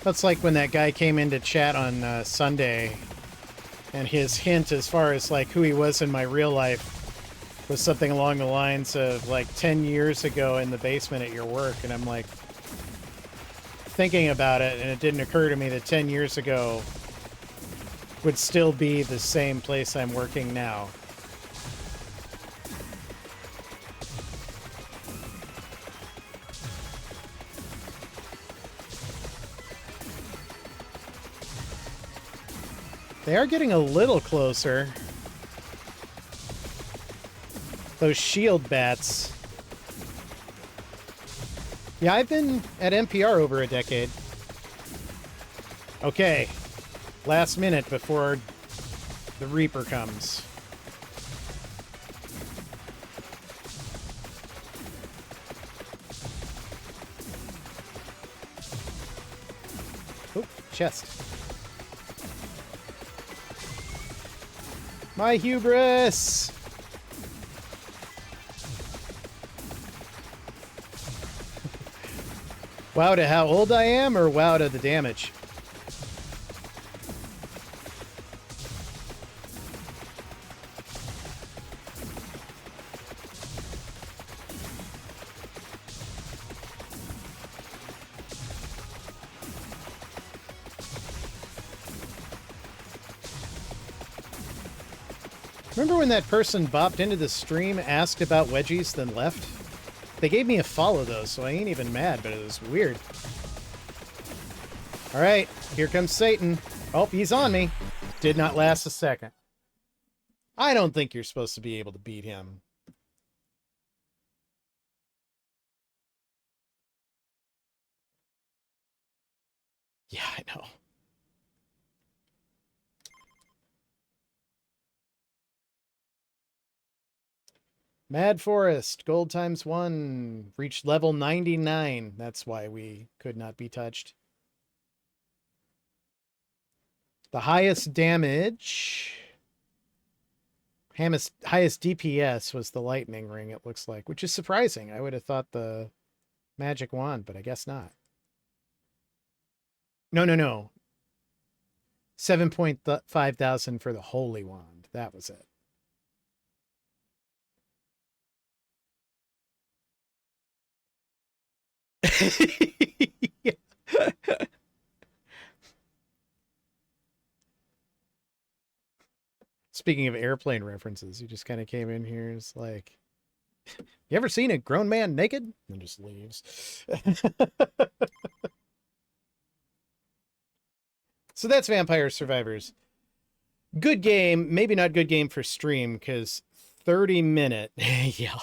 That's like when that guy came into chat on Sunday, and his hint as far as like who he was in my real life was something along the lines of like 10 years ago in the basement at your work. And I'm like thinking about it, and it didn't occur to me that 10 years ago would still be the same place I'm working now. They are getting a little closer. Those shield bats. Yeah, I've been at NPR over a decade. Okay. Last minute before the Reaper comes. Oh, chest. My hubris! Wow to how old I am, or wow to the damage? Remember when that person bopped into the stream, asked about wedgies, then left? They gave me a follow, though, so I ain't even mad, but it was weird. Alright, here comes Satan. Oh, he's on me. Did not last a second. I don't think you're supposed to be able to beat him. Yeah, I know. Mad Forest, gold ×1, reached level 99. That's why we could not be touched. The highest damage, highest DPS was the lightning ring, it looks like, which is surprising. I would have thought the magic wand, but I guess not. No. 7.5 thousand for the holy wand. That was it. Yeah. Speaking of airplane references, he just kind of came in here. It's like, you ever seen a grown man naked? And just leaves. So that's Vampire Survivors. Good game. Maybe not good game for stream, because 30-minute. Yeah.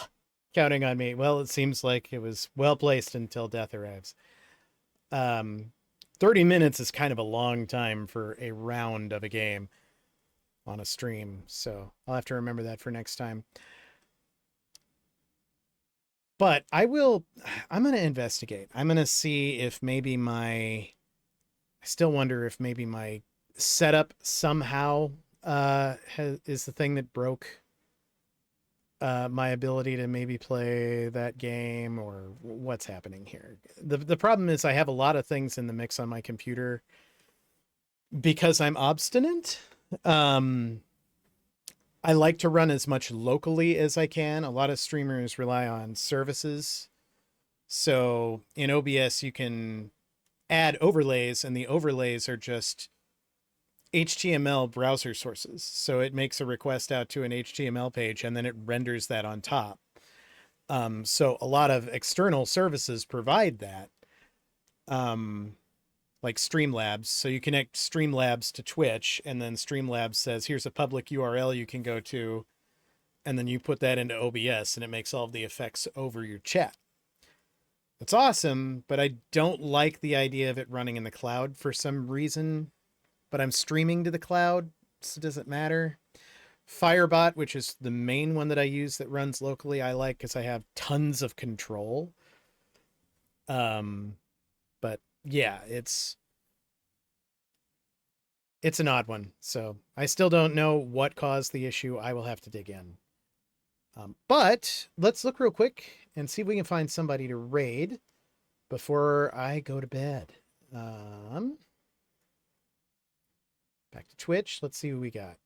Counting on me. Well, it seems like it was well placed until death arrives. 30 minutes is kind of a long time for a round of a game on a stream, so I'll have to remember that for next time. But I'm going to investigate. I'm going to see if maybe I still wonder if maybe my setup somehow is the thing that broke my ability to maybe play that game, or what's happening here. The problem is I have a lot of things in the mix on my computer because I'm obstinate. I like to run as much locally as I can. A lot of streamers rely on services. So in OBS, you can add overlays, and the overlays are just HTML browser sources. So it makes a request out to an HTML page, and then it renders that on top. So a lot of external services provide that, like Streamlabs. So you connect Streamlabs to Twitch, and then Streamlabs says, here's a public URL you can go to, and then you put that into OBS, and it makes all of the effects over your chat. It's awesome, but I don't like the idea of it running in the cloud for some reason. But I'm streaming to the cloud, so it doesn't matter. Firebot, which is the main one that I use that runs locally, I like because I have tons of control. But yeah, it's an odd one. So I still don't know what caused the issue. I will have to dig in. But let's look real quick and see if we can find somebody to raid before I go to bed. Back to Twitch. Let's see who we got.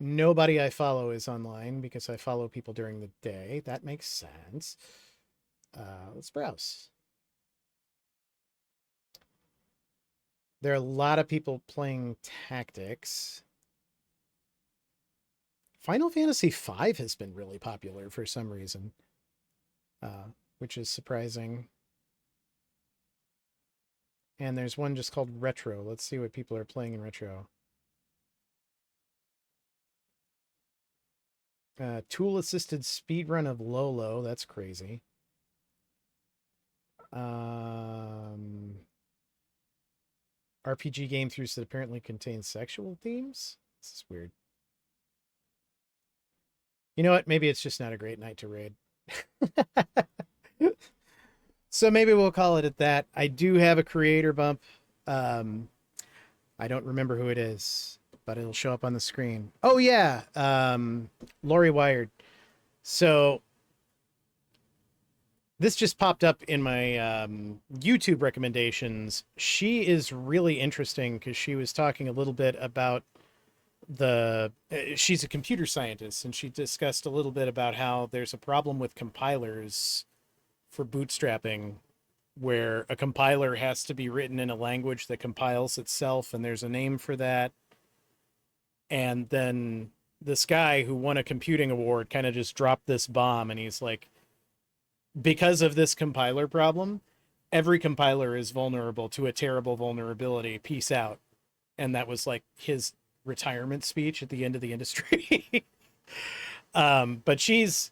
Nobody I follow is online because I follow people during the day. That makes sense. Let's browse. There are a lot of people playing Tactics. Final Fantasy V has been really popular for some reason, which is surprising. And there's one just called Retro. Let's see what people are playing in Retro. Tool-assisted speedrun of Lolo. That's crazy. RPG game throughs that apparently contain sexual themes? This is weird. You know what? Maybe it's just not a great night to raid. So maybe we'll call it at that. I do have a creator bump. I don't remember who it is, but it'll show up on the screen. Oh, yeah. Lori Wired. So this just popped up in my YouTube recommendations. She is really interesting because she was talking a little bit about she's a computer scientist, and she discussed a little bit about how there's a problem with compilers for bootstrapping, where a compiler has to be written in a language that compiles itself, and there's a name for that. And then this guy who won a computing award kind of just dropped this bomb, and he's like, because of this compiler problem, every compiler is vulnerable to a terrible vulnerability. Peace out. And that was like his retirement speech at the end of the industry. But she's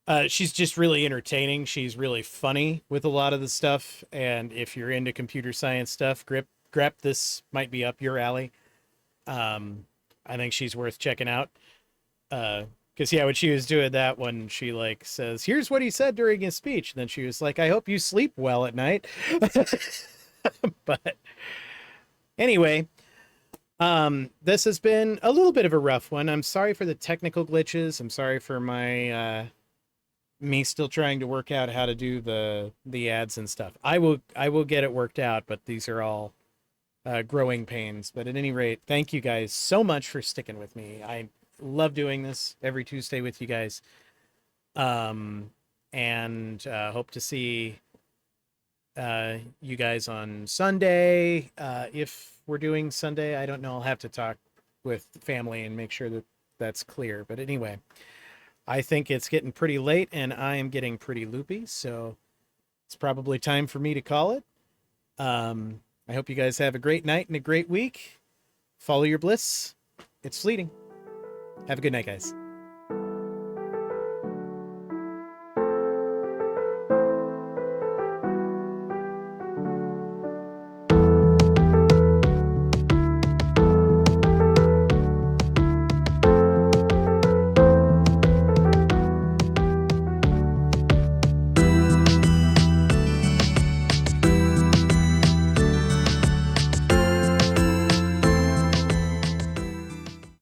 just really entertaining. She's really funny with a lot of the stuff. And if you're into computer science stuff, Grep, this might be up your alley. I think she's worth checking out. Because, yeah, when she was doing that one, she, like, says, here's what he said during his speech. And then she was like, I hope you sleep well at night. But anyway, this has been a little bit of a rough one. I'm sorry for the technical glitches. I'm sorry for my me still trying to work out how to do the ads and stuff. I will get it worked out, but these are all growing pains. But at any rate, thank you guys so much for sticking with me. I love doing this every Tuesday with you guys. And hope to see you guys on Sunday. If we're doing Sunday, I don't know. I'll have to talk with family and make sure that that's clear. But anyway, I think it's getting pretty late and I am getting pretty loopy. So it's probably time for me to call it. I hope you guys have a great night and a great week. Follow your bliss. It's fleeting. Have a good night, guys.